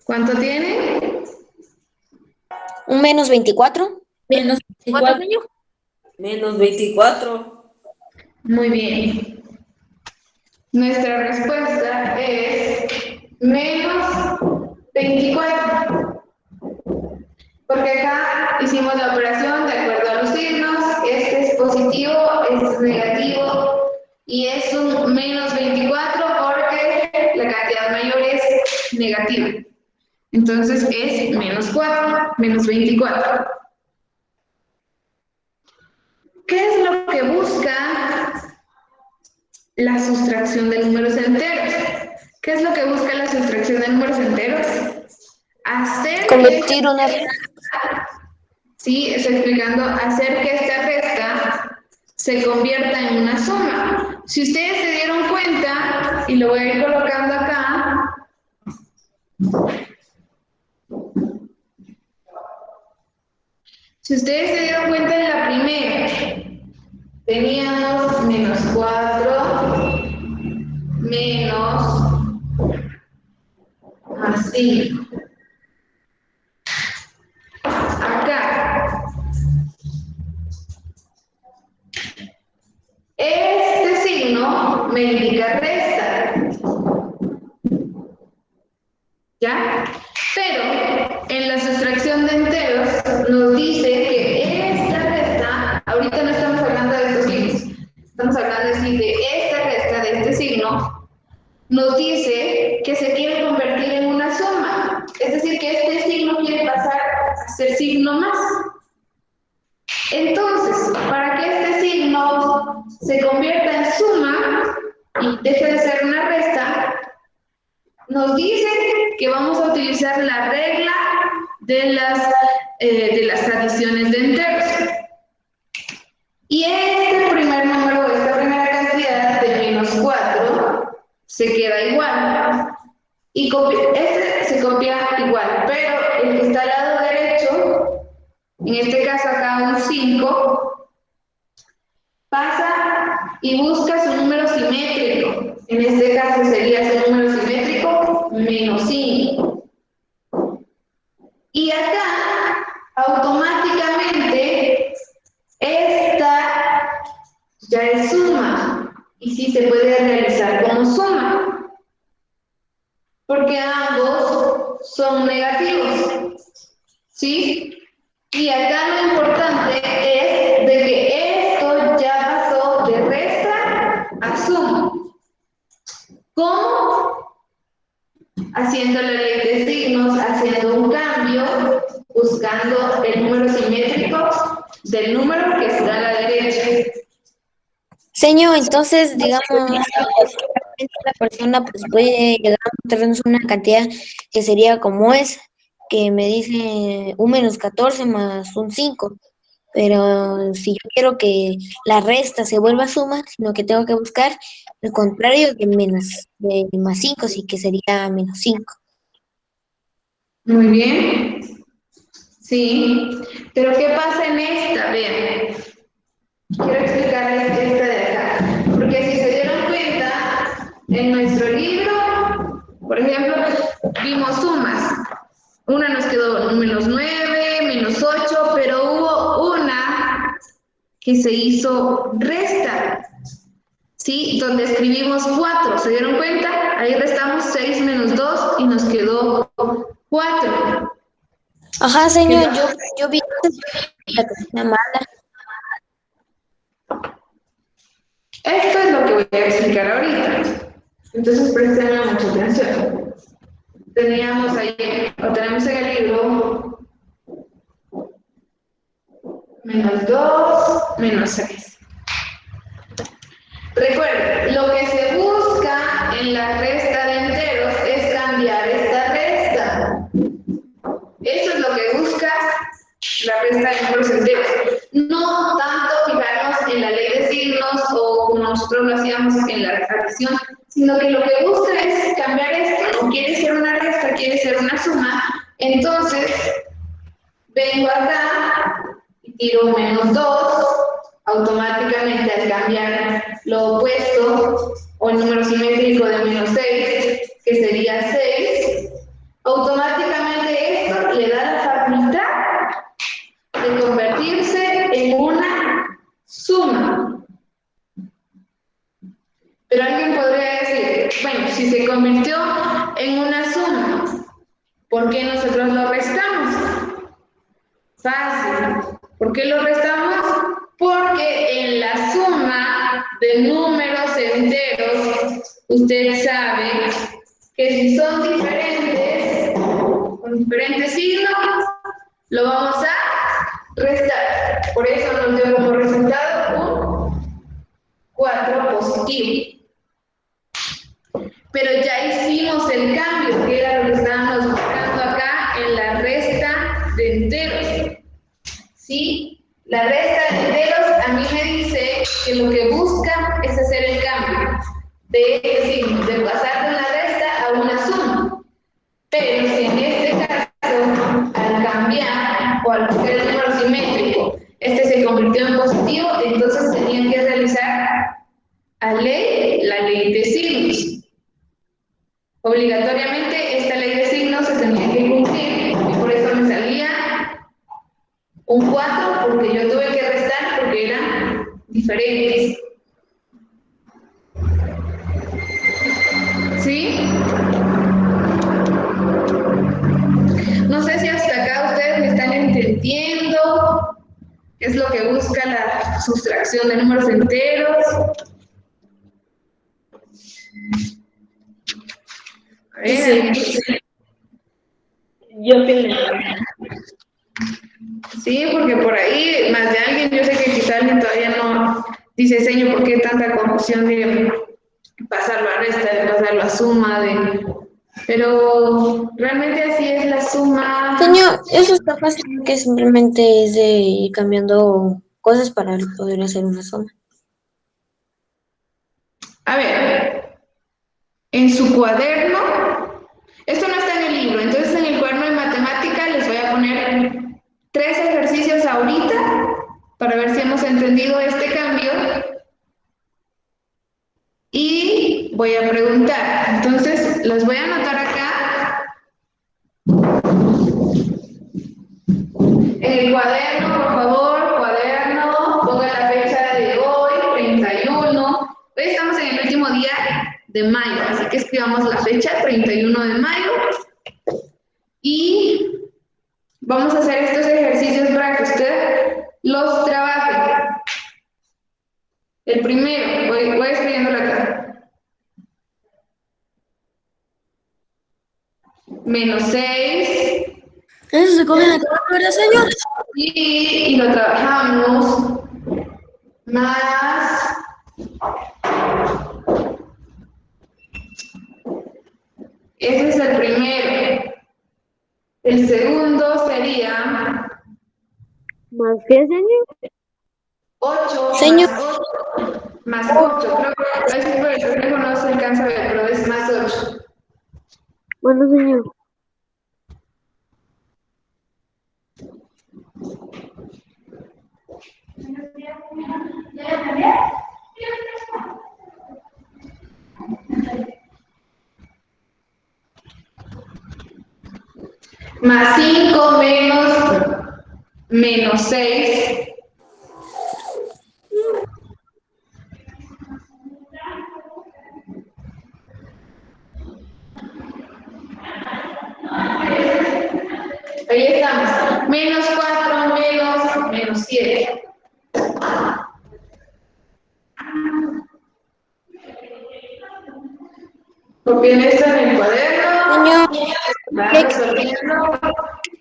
¿Cuánto tiene? Un menos 24. menos ¿Cuánto, 24. señor? Menos 24. Muy bien. Nuestra respuesta es menos 24. Porque acá hicimos la operación de acuerdo a los signos. Este es positivo, este es negativo y es un menos 24 porque la cantidad mayor es negativa. Entonces es menos 4, menos 24. ¿Qué es lo que busca la sustracción de números enteros? ¿Qué es lo que busca la sustracción de números enteros? Hacer Convertir una... sí, estoy explicando, hacer que esta resta se convierta en una suma. Si ustedes se dieron cuenta, y lo voy a ir colocando acá, si ustedes se dieron cuenta en la primera, teníamos menos 4, menos más 5. Acá, este signo me indica resta, ¿ya? Pero en la sustracción de enteros nos dice que esta resta, ahorita no estamos hablando de estos signos, estamos hablando de esta resta de este signo, nos dice que se quiere convertir en una suma, es decir, que este signo quiere pasar a ser signo más. Entonces, para que este signo se convierta en suma y deje de ser una resta, nos dice que vamos a utilizar la regla de las adiciones de enteros. Y este primer número, esta primera cantidad de menos 4, se queda igual. Y este se copia igual, pero el que está al lado derecho, en este caso acá un 5, pasa y busca su número simétrico. En este caso sería su número simétrico menos 5. Y acá, automáticamente, esta ya es suma. Y sí se puede realizar como suma. Porque ambos son negativos. ¿Sí? Y acá lo importante es de que esto ya pasó de resta a suma. ¿Cómo? Haciendo la ley de signos, haciendo un cambio, buscando el número simétrico del número que está a la derecha. Señor, entonces, digamos, la persona pues puede llegar a encontrarnos una cantidad que sería como esa, que me dice un menos 14 más un 5. Pero si yo quiero que la resta se vuelva suma, sino que tengo que buscar el contrario de más 5, sí que sería menos 5. Muy bien. Sí. Pero ¿qué pasa en esta? Vean. Quiero explicarles esta de acá. Porque si se dieron cuenta, en nuestro libro, por ejemplo, vimos sumas. Una nos quedó menos 9, menos 8, pero hubo una que se hizo resta, ¿sí? Donde escribimos 4, ¿se dieron cuenta? Ahí restamos 6 menos 2 y nos quedó 4. Ajá, señor, yo vi la cocina mala. Esto es lo que voy a explicar ahorita. Entonces, prestenme mucha atención. Teníamos ahí, o tenemos en el libro, menos 2, menos 6. Recuerden, lo que se busca en la resta de enteros es cambiar esta resta. hacíamos en la adición, sino que lo que busca es cambiar esto, no quiere ser una resta, quiere ser una suma. Entonces, vengo acá y tiro -2, automáticamente al cambiar lo opuesto, o el número simétrico de -6, que sería 6, automáticamente esto le da la facultad de convertirse en una suma. Pero alguien podría decir, bueno, si se convirtió en una suma, ¿por qué nosotros lo restamos? Fácil. ¿Por qué lo restamos? Porque en la suma de números enteros, usted sabe que si son diferentes, con diferentes signos, lo vamos a restar. Por eso nos dio como resultado un 4 positivo. Pero ya hicimos el cambio, que era lo que estábamos buscando acá en la resta de enteros. ¿Sí? La resta de enteros a mí me dice que lo que busca es hacer el cambio de signos, de pasar de una resta a una suma. Pero si en este caso, al cambiar o al buscar el número simétrico, este se convirtió en positivo, entonces tenían que realizar la ley de signos. Obligatoriamente esta ley de signos se tenía que cumplir y por eso me salía un 4 porque yo tuve que restar porque eran diferentes. ¿Sí? No sé si hasta acá ustedes me están entendiendo qué es lo que busca la sustracción de números enteros. A ver, Yo opino. sí, porque por ahí, más de alguien, yo sé que quizá alguien todavía no dice, señor, ¿por qué tanta confusión de pasarlo a resta, de pasarlo a suma, pero realmente así es la suma. Señor, eso está fácil, que simplemente es de ir cambiando cosas para poder hacer una suma. A ver, en su cuaderno, esto no está en el libro, entonces en el cuaderno de matemática les voy a poner 3 ejercicios ahorita para ver si hemos entendido este cambio y voy a preguntar. Entonces, los voy a anotar acá en el cuaderno, por favor, cuaderno, ponga la fecha de hoy, 31. Hoy estamos en el último día de mayo, así que escribamos la fecha, 31 de mayo. Y vamos a hacer estos ejercicios para que usted los trabaje. El primero, voy escribiéndolo acá. -6. Eso se come en la calculadora, señor. Y lo trabajamos. Más. Ese es el primero. El segundo sería ¿Más qué, señor? 8 Señor. más 8. Creo que a veces por el reflejo no se alcanza a ver, pero es más 8. Bueno, señor. Más 5 menos 6. Ahí estamos. -4 menos 7. Copien esto en el cuaderno. Van resolviendo.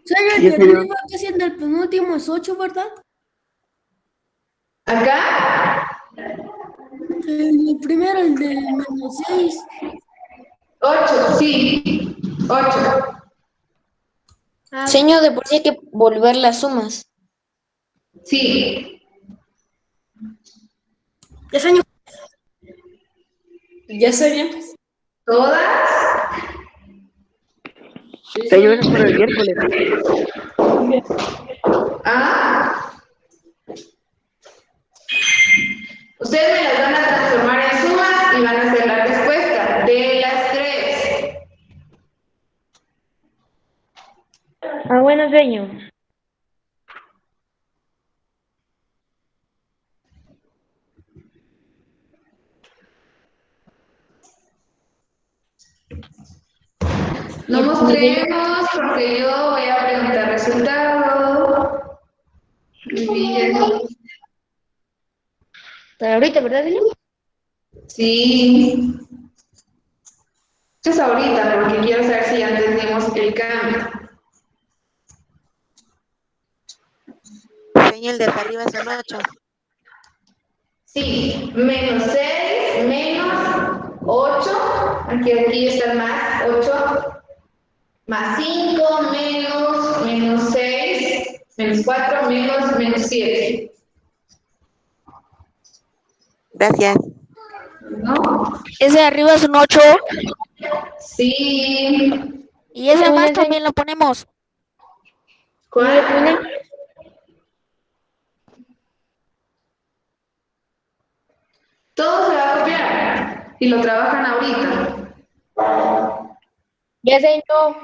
Señor, Sí, que señor. arriba que siendo el penúltimo es 8, ¿verdad? Acá, El primero, el de -6. 8, sí. 8. Ah, Señor, de por sí hay que volver las sumas. Sí. ya, señor. Ya, señor. ¿Todas? Sí, Señor, eso es señor. para el miércoles. ¿Ah? Ustedes me las van a transformar en sumas y van a hacer la respuesta de las tres. Ah, bueno, señor. No mostremos porque yo voy a preguntar resultado. Muy bien. Para ahorita, ¿verdad, señor? Sí. Esto es ahorita porque quiero saber si ya entendimos el cambio. Señor, el de hasta arriba son 8. Sí, menos 6 menos 8. Aquí está el más 8. Más 5 menos 6 menos 4 menos 7. Gracias. ¿No? Ese de arriba es un 8 Sí. y ese más también lo ponemos. ¿Cuál? Todo se va a copiar y lo trabajan ahorita. Ya, señor.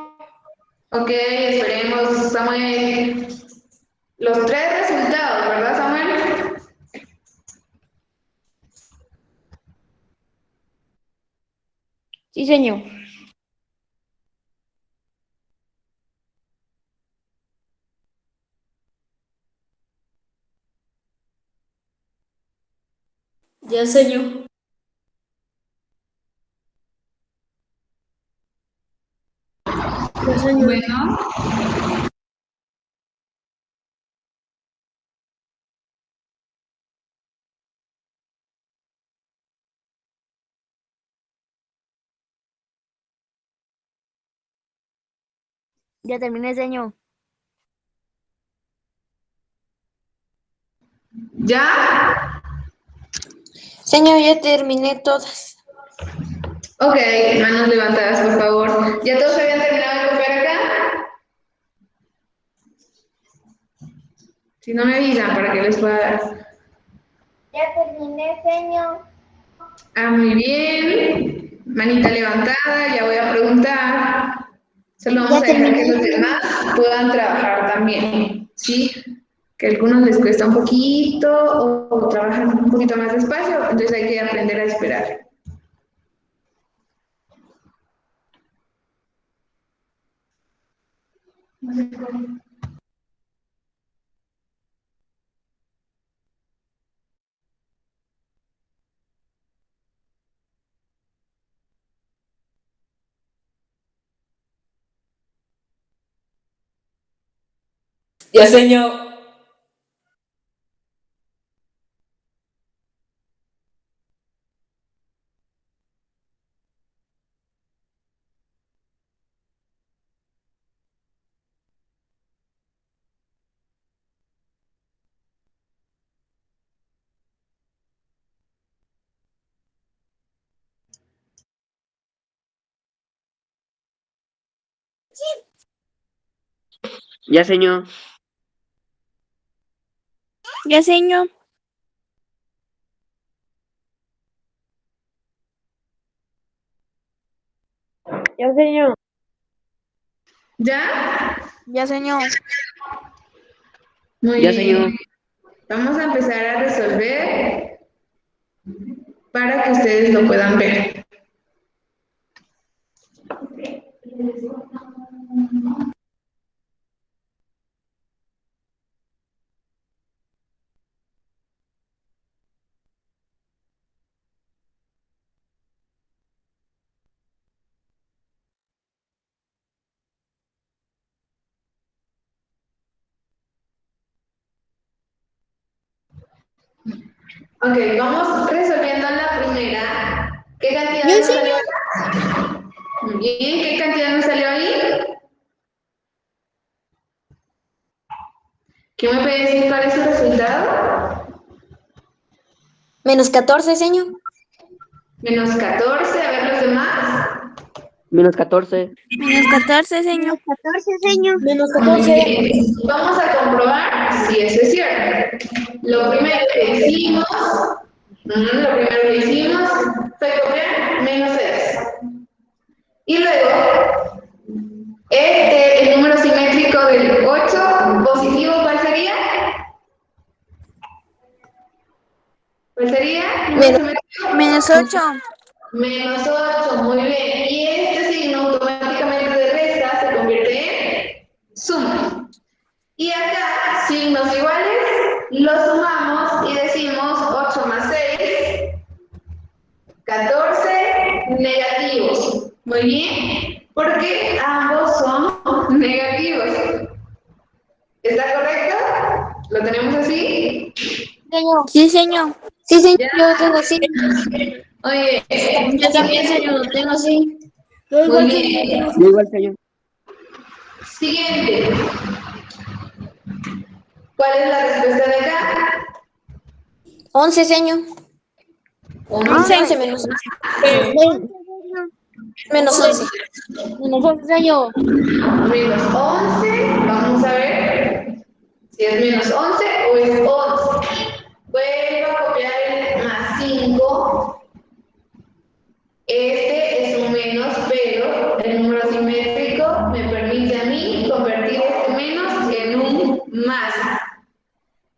Ok, esperemos, Samuel. Los tres resultados, ¿verdad, Samuel? Sí, señor. Ya, señor. Ya, señor. Bueno, Ya terminé, señor. ¿ya? Señor, ya terminé todas. Ok, manos levantadas, por favor. ¿Ya todos habían terminado de copiar acá? Si no me avisan para que les pueda dar. Ya terminé, señor. Ah, muy bien. Manita levantada, ya voy a preguntar. Solo vamos Ya a dejar que terminé, los señor. demás puedan trabajar también, ¿sí? Que a algunos les cuesta un poquito o trabajan un poquito más despacio, entonces hay que aprender a esperar. Ya, señor. Ya, señor. Ya, señor. Ya, señor. ¿Ya? Ya, señor. Muy Ya, bien. señor. Vamos a empezar a resolver para que ustedes lo puedan ver. Ok, vamos resolviendo la primera. ¿Qué cantidad Ya, nos salió? señor. Muy bien, ¿qué cantidad nos salió ahí? ¿Quién me puede decir cuál es su resultado? Menos 14, señor. Menos 14, a ver los demás. Menos 14. Menos 14, señor. 14, señor. Menos Muy 14. bien. Vamos a comprobar si eso es cierto. Lo primero que hicimos fue copiar menos 6. Y luego, el número simétrico del 8 positivo, ¿cuál sería? ¿Cuál sería? Menos 8. Menos 8, muy bien. Y este signo automáticamente de resta se convierte en suma. Y acá, signos iguales, los sumamos y decimos 8 más 6, 14 negativos. Muy bien, porque ambos son negativos. ¿Está correcto? ¿Lo tenemos así? Sí, señor. Sí, señor, ¿Ya? yo lo tengo así. Oye, Yo también, señor, lo tengo así. Yo muy igual, bien. Yo igual, señor. Siguiente. ¿Cuál es la respuesta de acá? 11, señor. 11 menos 11. Menos 11. Menos 11, señor. Menos 11. Vamos a ver si es menos 11 o es 11. Vuelvo a copiar el más 5. Este es un menos, pero el número simétrico me permite a mí convertir este menos en un más.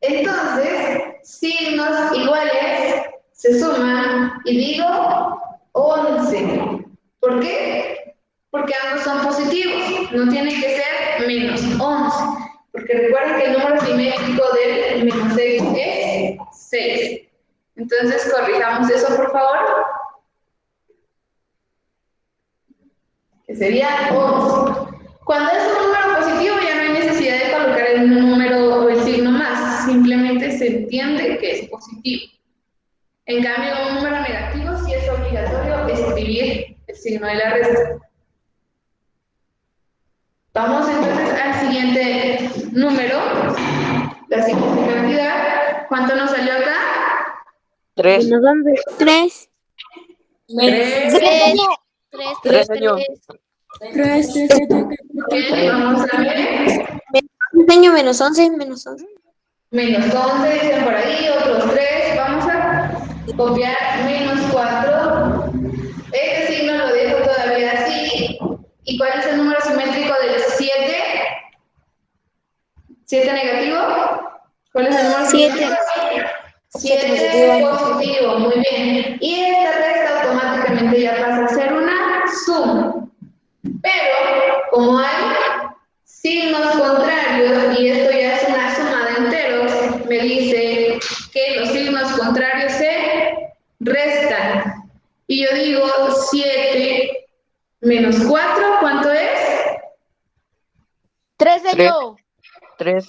Entonces, signos iguales se suman y digo 11. ¿Por qué? Porque ambos son positivos, no tiene que ser menos 11. Porque recuerden que el número simétrico del menos 6 es 6. Entonces, corrijamos eso, por favor. Que sería 11. Cuando es un número positivo ya no hay necesidad de colocar el número o el signo más, simplemente se entiende que es positivo. En cambio, un número negativo sí es obligatorio escribir el signo de la resta. Vamos entonces al siguiente número, la siguiente cantidad. ¿Cuánto nos salió acá? 3. Menos 11. 3. 3. 3, señor. 3, 3, 3, Bien, vamos a ver. Señor, menos 11, menos 11. Menos 11, dicen por ahí, otros 3. Vamos a copiar menos 4. Este signo lo dejo todavía así. ¿Y cuál es el número simétrico del 7? ¿7 negativo? ¿Cuál es el número simétrico? 7 positivo, muy bien. Y esta resta automáticamente ya pasa a ser una suma. Pero, como hay signos contrarios, y esto ya es una suma de enteros, me dice que los signos contrarios se restan. Y yo digo 7 menos 4, ¿cuánto es? 3, señor. 3.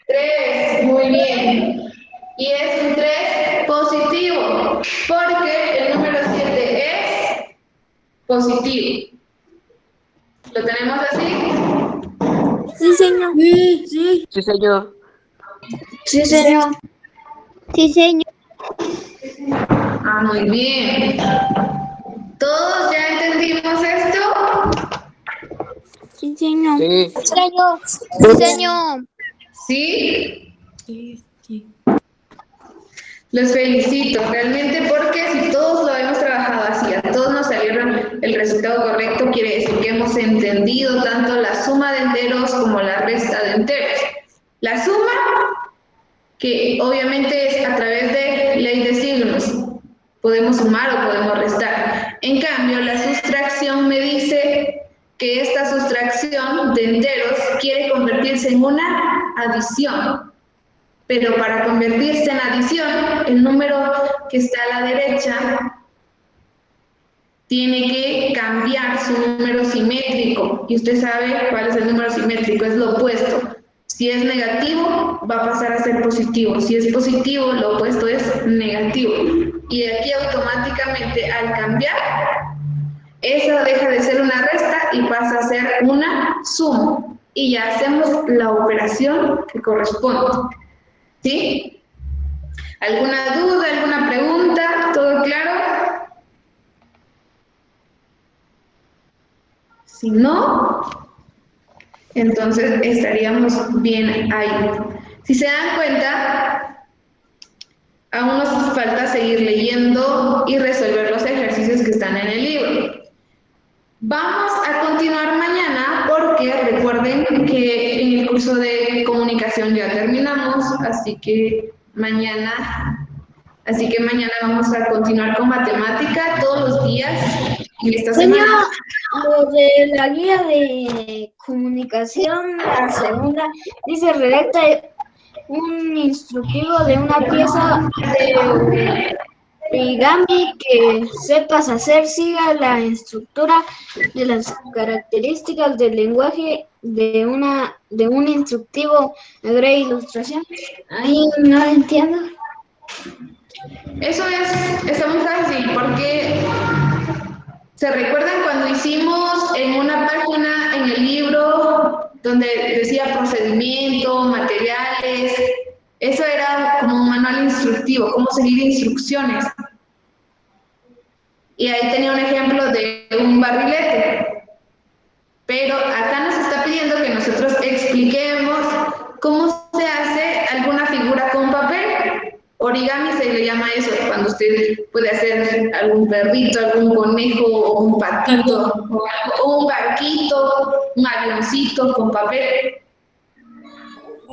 3, muy bien. Y es un 3 positivo, porque el número 7 es positivo. ¿Lo tenemos así? Sí, señor. Sí, sí. Sí, señor. Sí, señor. Sí, señor. Ah, muy bien. ¿Todos ya entendimos esto? Sí, señor. Sí. Señor. Sí, señor. ¿Sí? Sí, sí. Los felicito realmente porque si todos lo hemos trabajado así, a todos nos salieron el resultado correcto, quiere decir que hemos entendido tanto la suma de enteros como la resta de enteros. La suma, que obviamente es a través de ley de signos, podemos sumar o podemos restar. En cambio, la sustracción me dice que esta sustracción de enteros quiere convertirse en una adición. Pero para convertirse en adición, el número que está a la derecha tiene que cambiar su número simétrico. Y usted sabe cuál es el número simétrico, es lo opuesto. Si es negativo, va a pasar a ser positivo. Si es positivo, lo opuesto es negativo. Y de aquí automáticamente, al cambiar, eso deja de ser una resta y pasa a ser una suma. Y ya hacemos la operación que corresponde. ¿Sí? ¿Alguna duda, alguna pregunta? ¿Todo claro? Si no, entonces estaríamos bien ahí. Si se dan cuenta, aún nos falta seguir leyendo y resolver los ejercicios que están en el libro. Vamos a continuar mañana porque recuerden que en el curso de comunicación ya terminamos, así que mañana vamos a continuar con matemática todos los días en esta Señor, semana. lo de la guía de comunicación, la segunda, dice redacta un instructivo de una pieza de origami que sepas hacer, siga la estructura de las características del lenguaje de un instructivo, agregue ilustración. Ahí no entiendo. Eso está muy fácil porque ¿se recuerdan cuando hicimos en una página en el libro donde decía procedimiento, materiales? Eso era como un manual instructivo, cómo seguir instrucciones. Y ahí tenía un ejemplo de un barrilete. Pero acá nos está pidiendo que nosotros expliquemos cómo se hace alguna figura con papel. Origami se le llama eso, cuando usted puede hacer algún perrito, algún conejo, o un patito, o un barquito, un avioncito con papel.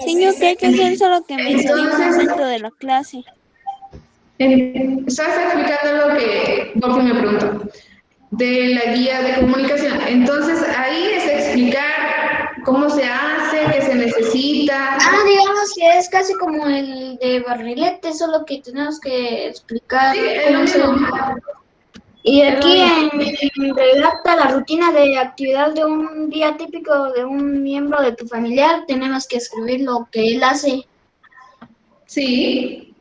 Señor, ¿qué hay que hacer? Solo que me salí un momento de la clase. Estás explicando lo que Wolfie me preguntó de la guía de comunicación. Entonces ahí es explicar cómo se hace, qué se necesita. Digamos que es casi como el de barrilete, solo que tenemos que explicar. Sí, es lo mismo. Y aquí en redacta la rutina de actividad de un día típico de un miembro de tu familiar, tenemos que escribir lo que él hace. Sí.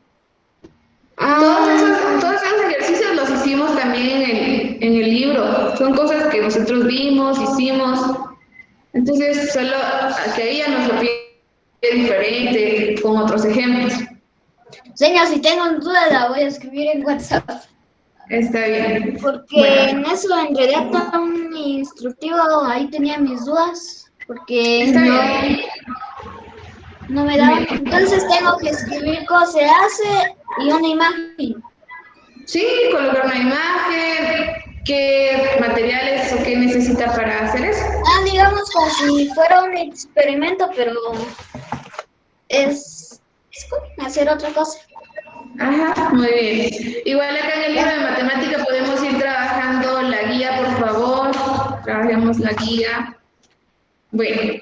Todos esos ejercicios los hicimos también en el libro. Son cosas que nosotros vimos, hicimos. Entonces, solo que ella nos lo pide diferente, con otros ejemplos. Señor, si tengo dudas la voy a escribir en WhatsApp. Está bien. Porque en eso, en redacta un instructivo, ahí tenía mis dudas. Porque Está bien. no me daban. Entonces tengo que escribir cómo se hace y una imagen. Sí, colocar una imagen, qué materiales o qué necesita para hacer eso. Digamos como si fuera un experimento, pero es como hacer otra cosa. Ajá, muy bien. Igual acá en el libro de matemática podemos ir trabajando la guía, por favor. Trabajemos la guía. Bueno,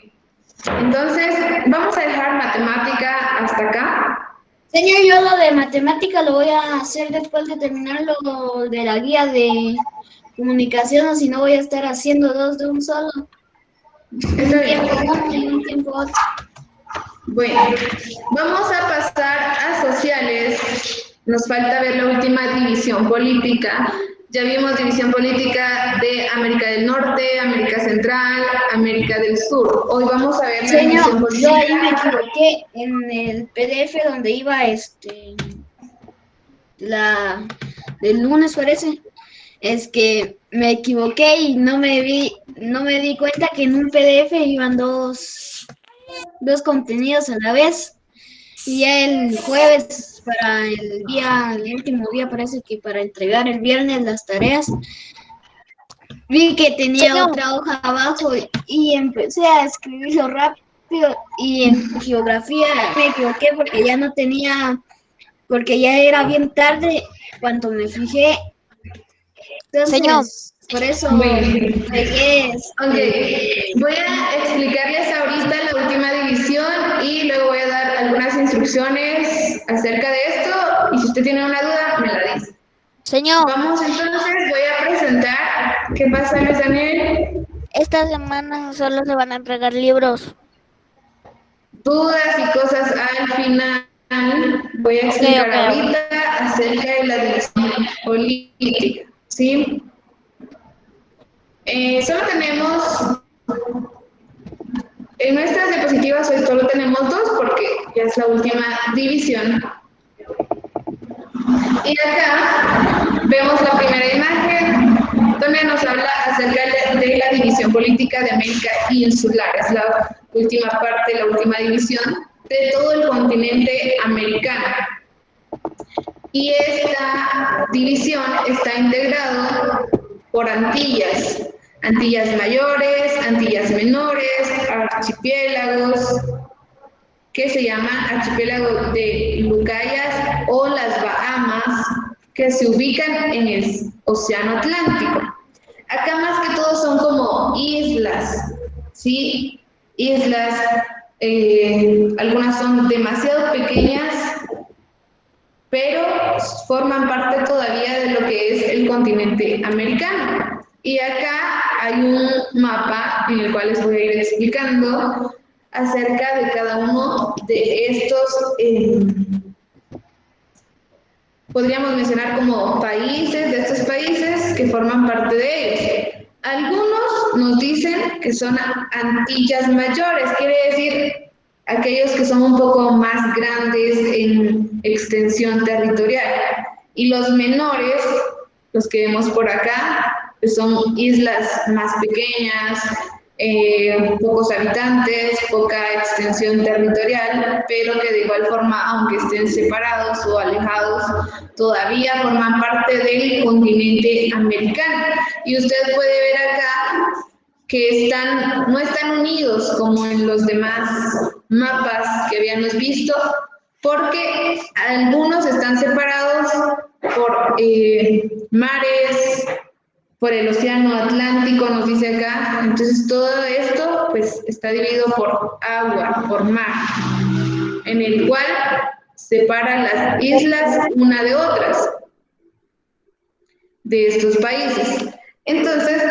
entonces vamos a dejar matemática hasta acá. Señor, yo lo de matemática lo voy a hacer después de terminar lo de la guía de comunicación, o si no voy a estar haciendo dos de un solo. Está Un bien. tiempo uno y un tiempo otro. Bueno, vamos a pasar a sociales. Nos falta ver la última división política. Ya vimos división política de América del Norte, América Central, América del Sur. Hoy vamos a ver la división Señor, política. yo ahí me equivoqué en el PDF donde iba la del lunes, parece. Es que me equivoqué y no me di cuenta que en un PDF iban dos contenidos a la vez. Y ya el jueves, para el último día, parece que para entregar el viernes las tareas, vi que tenía otra hoja abajo y empecé a escribirlo rápido, y en geografía me equivoqué porque ya no tenía, porque ya era bien tarde cuando me fijé. Entonces, Señor. por eso pegué. Ok, voy a explicarles ahorita la última división y luego voy a dar algunas instrucciones acerca de esto, y si usted tiene una duda, me la dice. Señor, Vamos entonces, voy a presentar. ¿Qué pasa, Luis Daniel? esta semana solo se van a entregar libros. Dudas y cosas al final. Voy a explicar ahorita acerca de la división política, ¿sí? Solo tenemos, en nuestras diapositivas hoy solo tenemos dos porque ya es la última división. Y acá vemos la primera imagen donde nos habla acerca de la división Organización Política de América Insular. Es la última parte, la última división de todo el continente americano. Y esta división está integrada por Antillas, Antillas mayores, Antillas menores, archipiélagos, que se llaman archipiélago de Lucayas o las Bahamas, que se ubican en el Océano Atlántico. Acá más que todo son como islas, ¿sí? Islas, algunas son demasiado pequeñas, pero forman parte todavía de lo que es el continente americano. Y acá hay un mapa en el cual les voy a ir explicando acerca de cada uno de estos, podríamos mencionar como países, de estos países que forman parte de ellos. Algunos nos dicen que son Antillas mayores, quiere decir aquellos que son un poco más grandes en extensión territorial. Y los menores, los que vemos por acá, pues son islas más pequeñas, pocos habitantes, poca extensión territorial, pero que de igual forma, aunque estén separados o alejados, todavía forman parte del continente americano. Y usted puede ver acá que no están unidos como en los demás mapas que habíamos visto, porque algunos están separados por mares, por el Océano Atlántico, nos dice acá. Entonces todo esto pues está dividido por agua, por mar, en el cual separan las islas una de otras de estos países. Entonces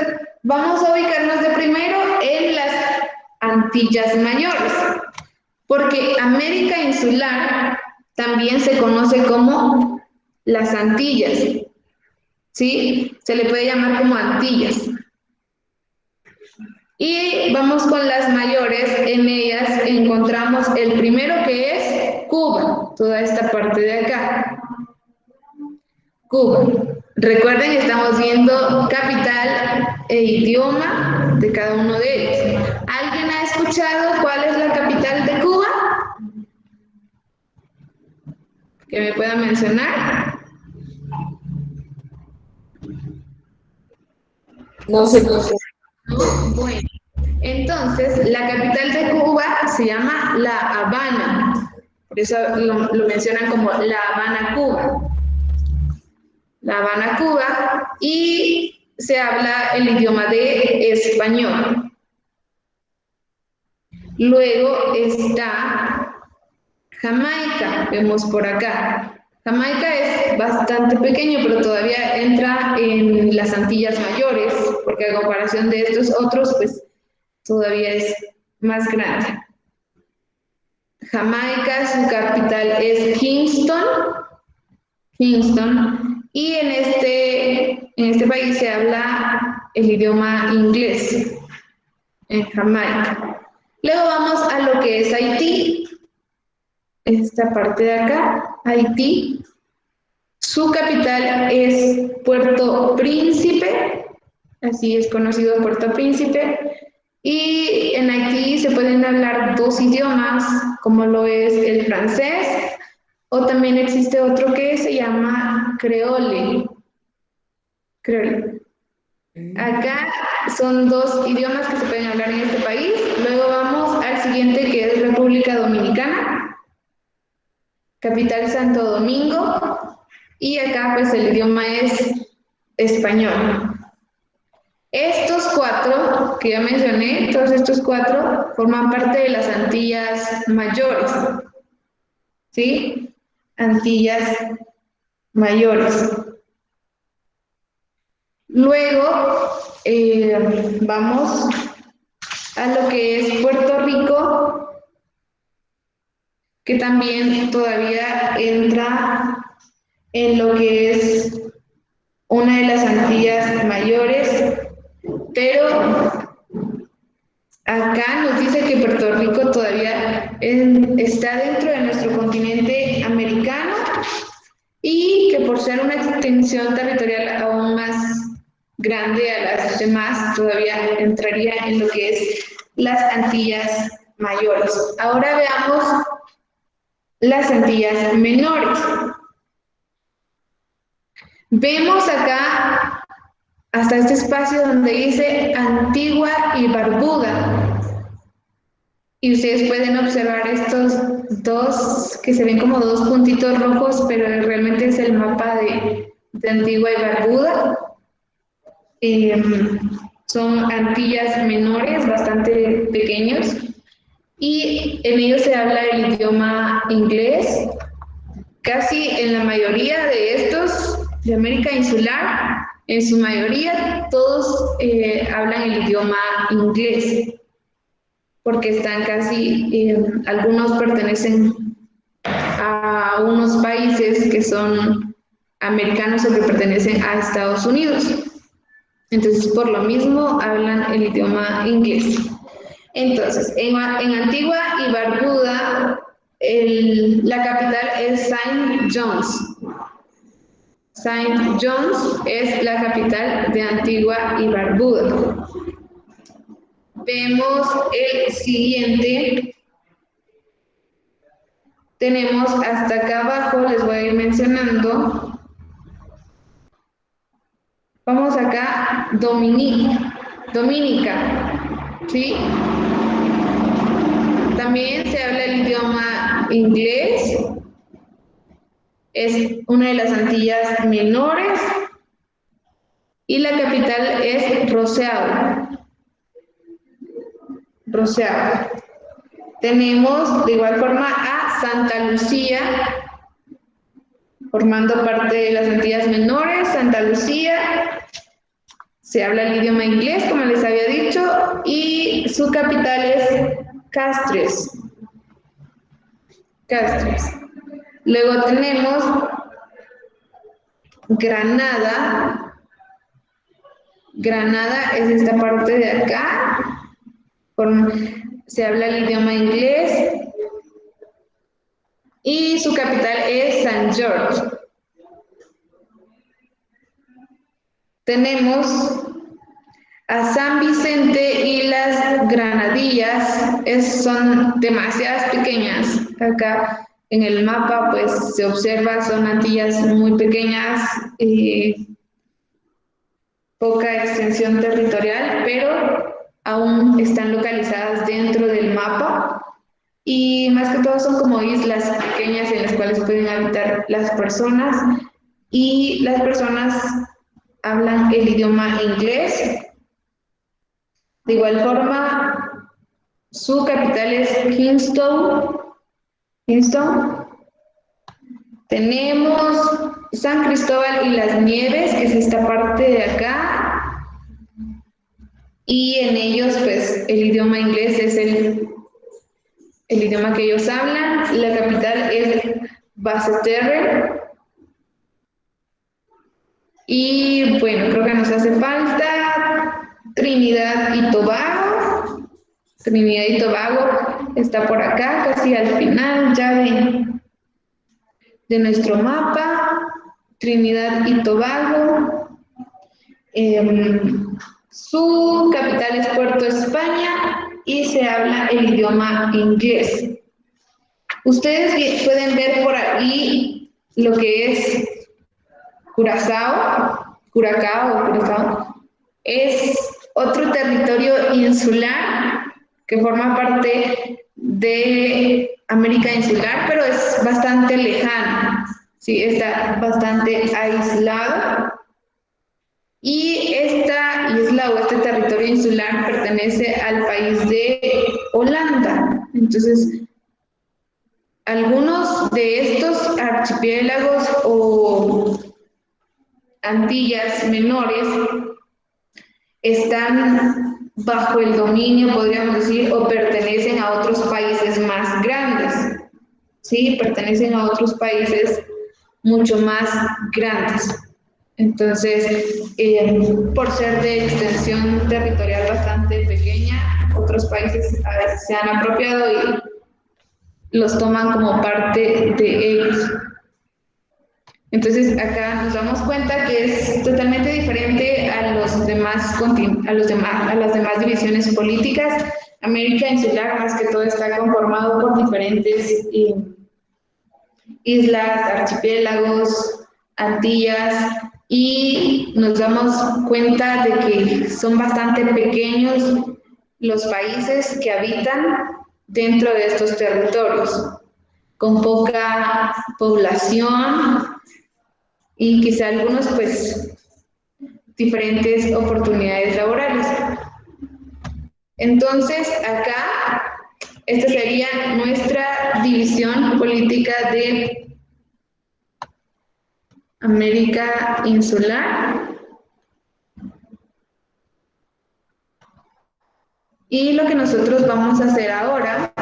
vamos a ubicarnos de primero en las Antillas mayores, porque América Insular también se conoce como las Antillas, ¿sí? Se le puede llamar como Antillas. Y vamos con las mayores, en ellas encontramos el primero que es Cuba, toda esta parte de acá. Cuba. Recuerden, estamos viendo capital e idioma de cada uno de ellos. ¿Alguien ha escuchado cuál es la capital de Cuba? ¿Que me pueda mencionar? No sé qué es. Bueno, entonces la capital de Cuba se llama La Habana. Por eso lo mencionan como La Habana, Cuba. La Habana, Cuba, y se habla el idioma de español. Luego está Jamaica, vemos por acá. Jamaica es bastante pequeño, pero todavía entra en las Antillas mayores, porque a comparación de estos otros, pues todavía es más grande. Jamaica, su capital es Kingston, y en este país se habla el idioma inglés, en Jamaica. Luego vamos a lo que es Haití, esta parte de acá, Haití. Su capital es Puerto Príncipe, así es conocido Puerto Príncipe. Y en Haití se pueden hablar dos idiomas, como lo es el francés, o también existe otro que se llama creole. Acá son dos idiomas que se pueden hablar en este país. Luego vamos al siguiente, que es República Dominicana, capital Santo Domingo, y acá pues el idioma es español. Estos cuatro que ya mencioné, todos estos cuatro, forman parte de las Antillas mayores, ¿sí? Antillas mayores. Luego vamos a lo que es Puerto Rico, que también todavía entra en lo que es una de las Antillas mayores, pero acá nos dice que Puerto Rico todavía está dentro de nuestro continente americano y que por ser una extensión territorial aún más grande a las demás, todavía entraría en lo que es las Antillas Mayores. Ahora veamos las Antillas Menores. Vemos acá hasta este espacio donde dice Antigua y Barbuda. Y ustedes pueden observar estos dos, que se ven como dos puntitos rojos, pero realmente es el mapa de Antigua y Barbuda. Son Antillas menores, bastante pequeños, y en ellos se habla el idioma inglés. Casi en la mayoría de estos de América Insular, en su mayoría, todos hablan el idioma inglés, porque están casi, algunos pertenecen a unos países que son americanos o que pertenecen a Estados Unidos. Entonces, por lo mismo, hablan el idioma inglés. Entonces, en Antigua y Barbuda, la capital es Saint John's. Saint John's es la capital de Antigua y Barbuda. Vemos el siguiente. Tenemos hasta acá abajo, les voy a ir mencionando. Vamos acá, Dominica, ¿sí? También se habla el idioma inglés. Es una de las Antillas menores. Y la capital es Roseau. Tenemos de igual forma a Santa Lucía, formando parte de las Antillas menores. Santa Lucía, se habla el idioma inglés, como les había dicho, y su capital es Castres. Luego tenemos Granada. Granada es esta parte de acá. Se habla el idioma inglés. Y su capital es San George. Tenemos a San Vicente y las Granadillas, son demasiadas pequeñas. Acá en el mapa pues se observa, son Antillas muy pequeñas, poca extensión territorial, pero aún están localizadas dentro del mapa. Y más que todo son como islas pequeñas en las cuales pueden habitar las personas, y las personas hablan el idioma inglés. De igual forma, su capital es Kingston. Tenemos San Cristóbal y las Nieves, que es esta parte de acá. Y en ellos, pues, el idioma inglés es el idioma que ellos hablan. La capital es Basseterre. Y bueno, creo que nos hace falta Trinidad y Tobago. Trinidad y Tobago está por acá, casi al final ya de nuestro mapa. Trinidad y Tobago. Su capital es Puerto España y se habla el idioma inglés. Ustedes pueden ver por ahí lo que es Curazao. Es otro territorio insular que forma parte de América Insular, pero es bastante lejano, ¿sí? Está bastante aislado. Y esta isla o este territorio insular pertenece al país de Holanda. Entonces, algunos de estos archipiélagos o Antillas menores están bajo el dominio, podríamos decir, o pertenecen a otros países más grandes, ¿sí? Pertenecen a otros países mucho más grandes. Entonces, por ser de extensión territorial bastante pequeña, otros países a veces se han apropiado y los toman como parte de ellos. Entonces, acá nos damos cuenta que es totalmente diferente a los a las demás divisiones políticas. América Insular, más que todo, está conformado por diferentes islas, archipiélagos, Antillas, y nos damos cuenta de que son bastante pequeños los países que habitan dentro de estos territorios, con poca población y quizá algunos, pues, diferentes oportunidades laborales. Entonces, acá, esta sería nuestra división política de América Insular. Y lo que nosotros vamos a hacer ahora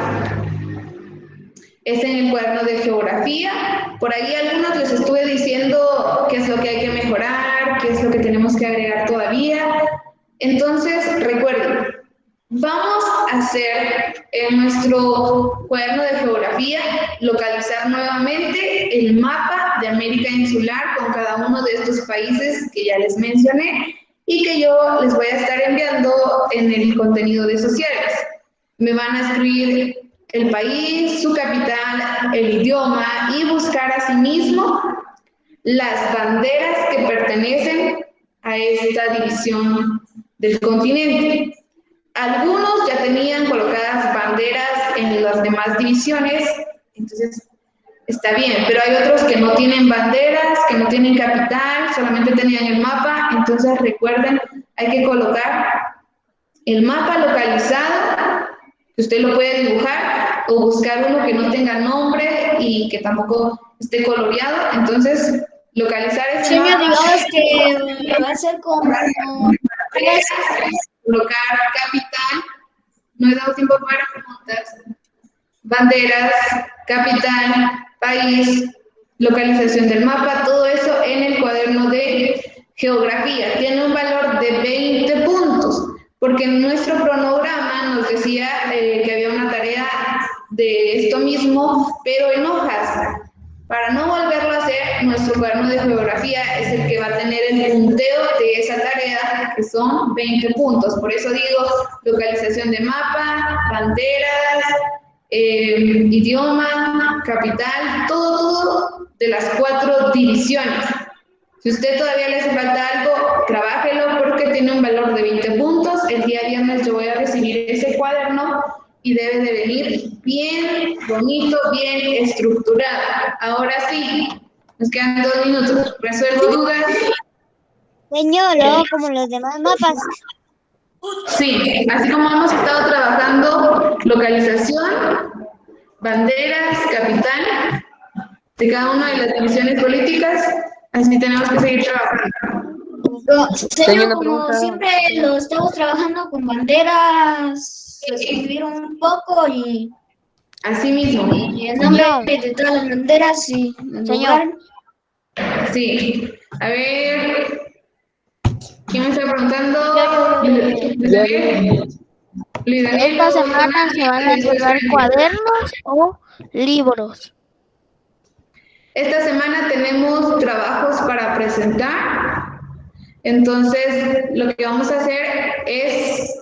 es en el cuaderno de geografía. Por ahí algunos les estuve diciendo qué es lo que hay que mejorar, qué es lo que tenemos que agregar todavía. Entonces, recuerden, vamos a hacer en nuestro cuaderno de geografía, localizar nuevamente el mapa de América Insular con cada uno de estos países que ya les mencioné y que yo les voy a estar enviando en el contenido de sociales. Me van a escribir el país, su capital, el idioma y buscar asimismo las banderas que pertenecen a esta división del continente. Algunos ya tenían colocadas banderas en las demás divisiones, entonces está bien, pero hay otros que no tienen banderas, que no tienen capital, solamente tenían el mapa. Entonces recuerden, hay que colocar el mapa localizado, que usted lo puede dibujar, o buscar uno que no tenga nombre y que tampoco esté coloreado. Entonces, localizar ese Señor, mapa. digamos que va a ser como... Colocar capital, no he dado tiempo para preguntas, banderas, capital, país, localización del mapa, todo eso en el cuaderno de geografía. Tiene un valor de 20 puntos, porque en nuestro cronograma nos decía que había una tarea de esto mismo, pero en hojas. Para no volverlo a hacer, nuestro cuaderno de geografía es el que va a tener el punteo de esa tarea, que son 20 puntos. Por eso digo, localización de mapa, banderas, idioma, capital, todo de las 4 divisiones. Si usted todavía le hace falta algo, trabájelo porque tiene un valor de 20 puntos. El día viernes yo voy a recibir ese cuaderno y debe de venir bien bonito, bien estructurado. Ahora sí, nos quedan 2 minutos. ¿Resuelvo dudas? Señor, luego como los demás mapas. Sí, así como hemos estado trabajando localización, banderas, capital de cada una de las divisiones políticas, así tenemos que seguir trabajando. Señor, una como pregunta. siempre lo estamos trabajando con banderas, escribir un poco y Así mismo. el nombre de todas las banderas y el Señor. lugar. Sí. A ver, ¿quién me está preguntando? Esta semana se van a entregar cuadernos o libros. Esta semana tenemos trabajos para presentar. Entonces, lo que vamos a hacer es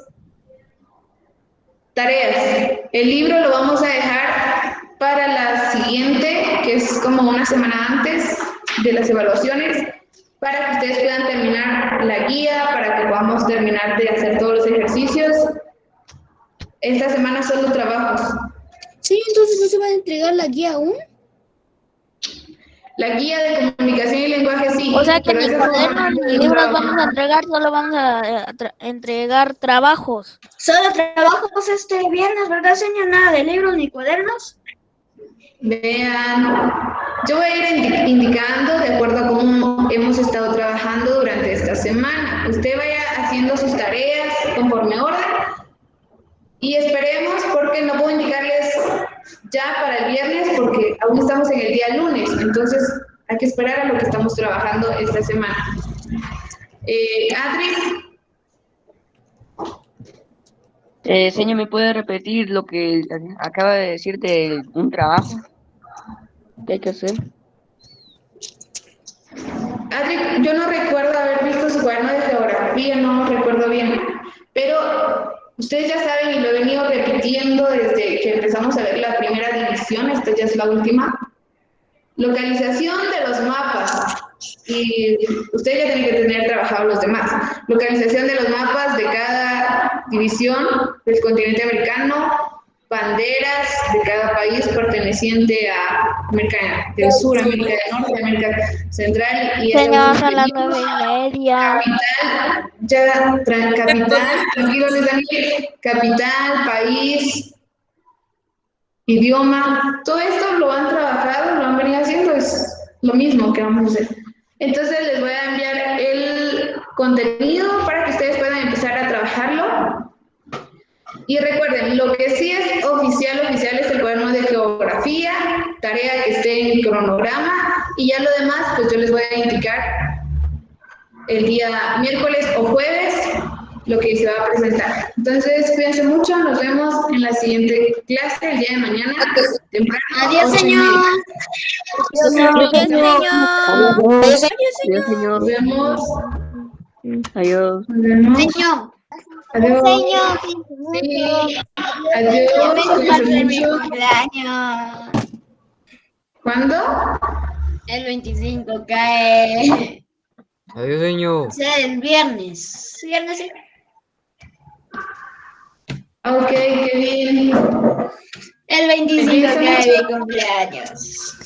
tareas. El libro lo vamos a dejar para la siguiente, que es como una semana antes de las evaluaciones, para que ustedes puedan terminar la guía, para que podamos terminar de hacer todos los ejercicios. Esta semana son los trabajos. Sí, entonces no se va a entregar la guía aún. La guía de comunicación y lenguaje sí. O sea que pero ni esa cuadernos semana ni no hay libros trabajo. vamos a entregar, solo vamos a entregar trabajos. Solo trabajos este viernes, ¿verdad, señor? Nada de libros ni cuadernos. Vean, yo voy a ir indicando de acuerdo a cómo hemos estado trabajando durante esta semana. Usted vaya haciendo sus tareas conforme orden y esperemos, porque no puedo indicarles ya para el viernes porque aún estamos en el día lunes, entonces hay que esperar a lo que estamos trabajando esta semana. Adri. Señor, ¿me puede repetir lo que acaba de decir de un trabajo que hay que hacer? Adri, yo no recuerdo haber visto su cuaderno de geografía. geografía, no recuerdo bien, pero ustedes ya saben y lo he venido repitiendo desde que empezamos a ver la primera división, esta ya es la última. Localización de los mapas. Y ustedes ya tienen que tener trabajado los demás. Localización de los mapas de cada división del continente americano, banderas de cada país perteneciente a América del Sur, América del Norte, América Central y Señor, son las 9:30. capital, ya, capital, tranquilo, Daniel, capital, país, idioma, todo esto lo han trabajado, lo han venido haciendo, es lo mismo que vamos a hacer. Entonces les voy a enviar el contenido para que ustedes puedan empezar a trabajarlo. Y recuerden, lo que sí es oficial es el cuaderno de geografía, tarea que esté en cronograma, y ya lo demás, pues yo les voy a indicar el día miércoles o jueves lo que se va a presentar. Entonces, cuídense mucho, nos vemos en la siguiente clase el día de mañana, temprano. Adiós, 8:30. señor. Adiós, señor. Adiós, señor. Nos vemos. Adiós. Nos vemos. Señor. Adiós. Señor, Sí. Ya Adiós. vengo Cuídense para mi mucho. cumpleaños. ¿Cuándo? El 25 cae. Adiós, señor. O sea, el viernes. Viernes, sí. Ok, qué bien. El 25 cae mi cumpleaños.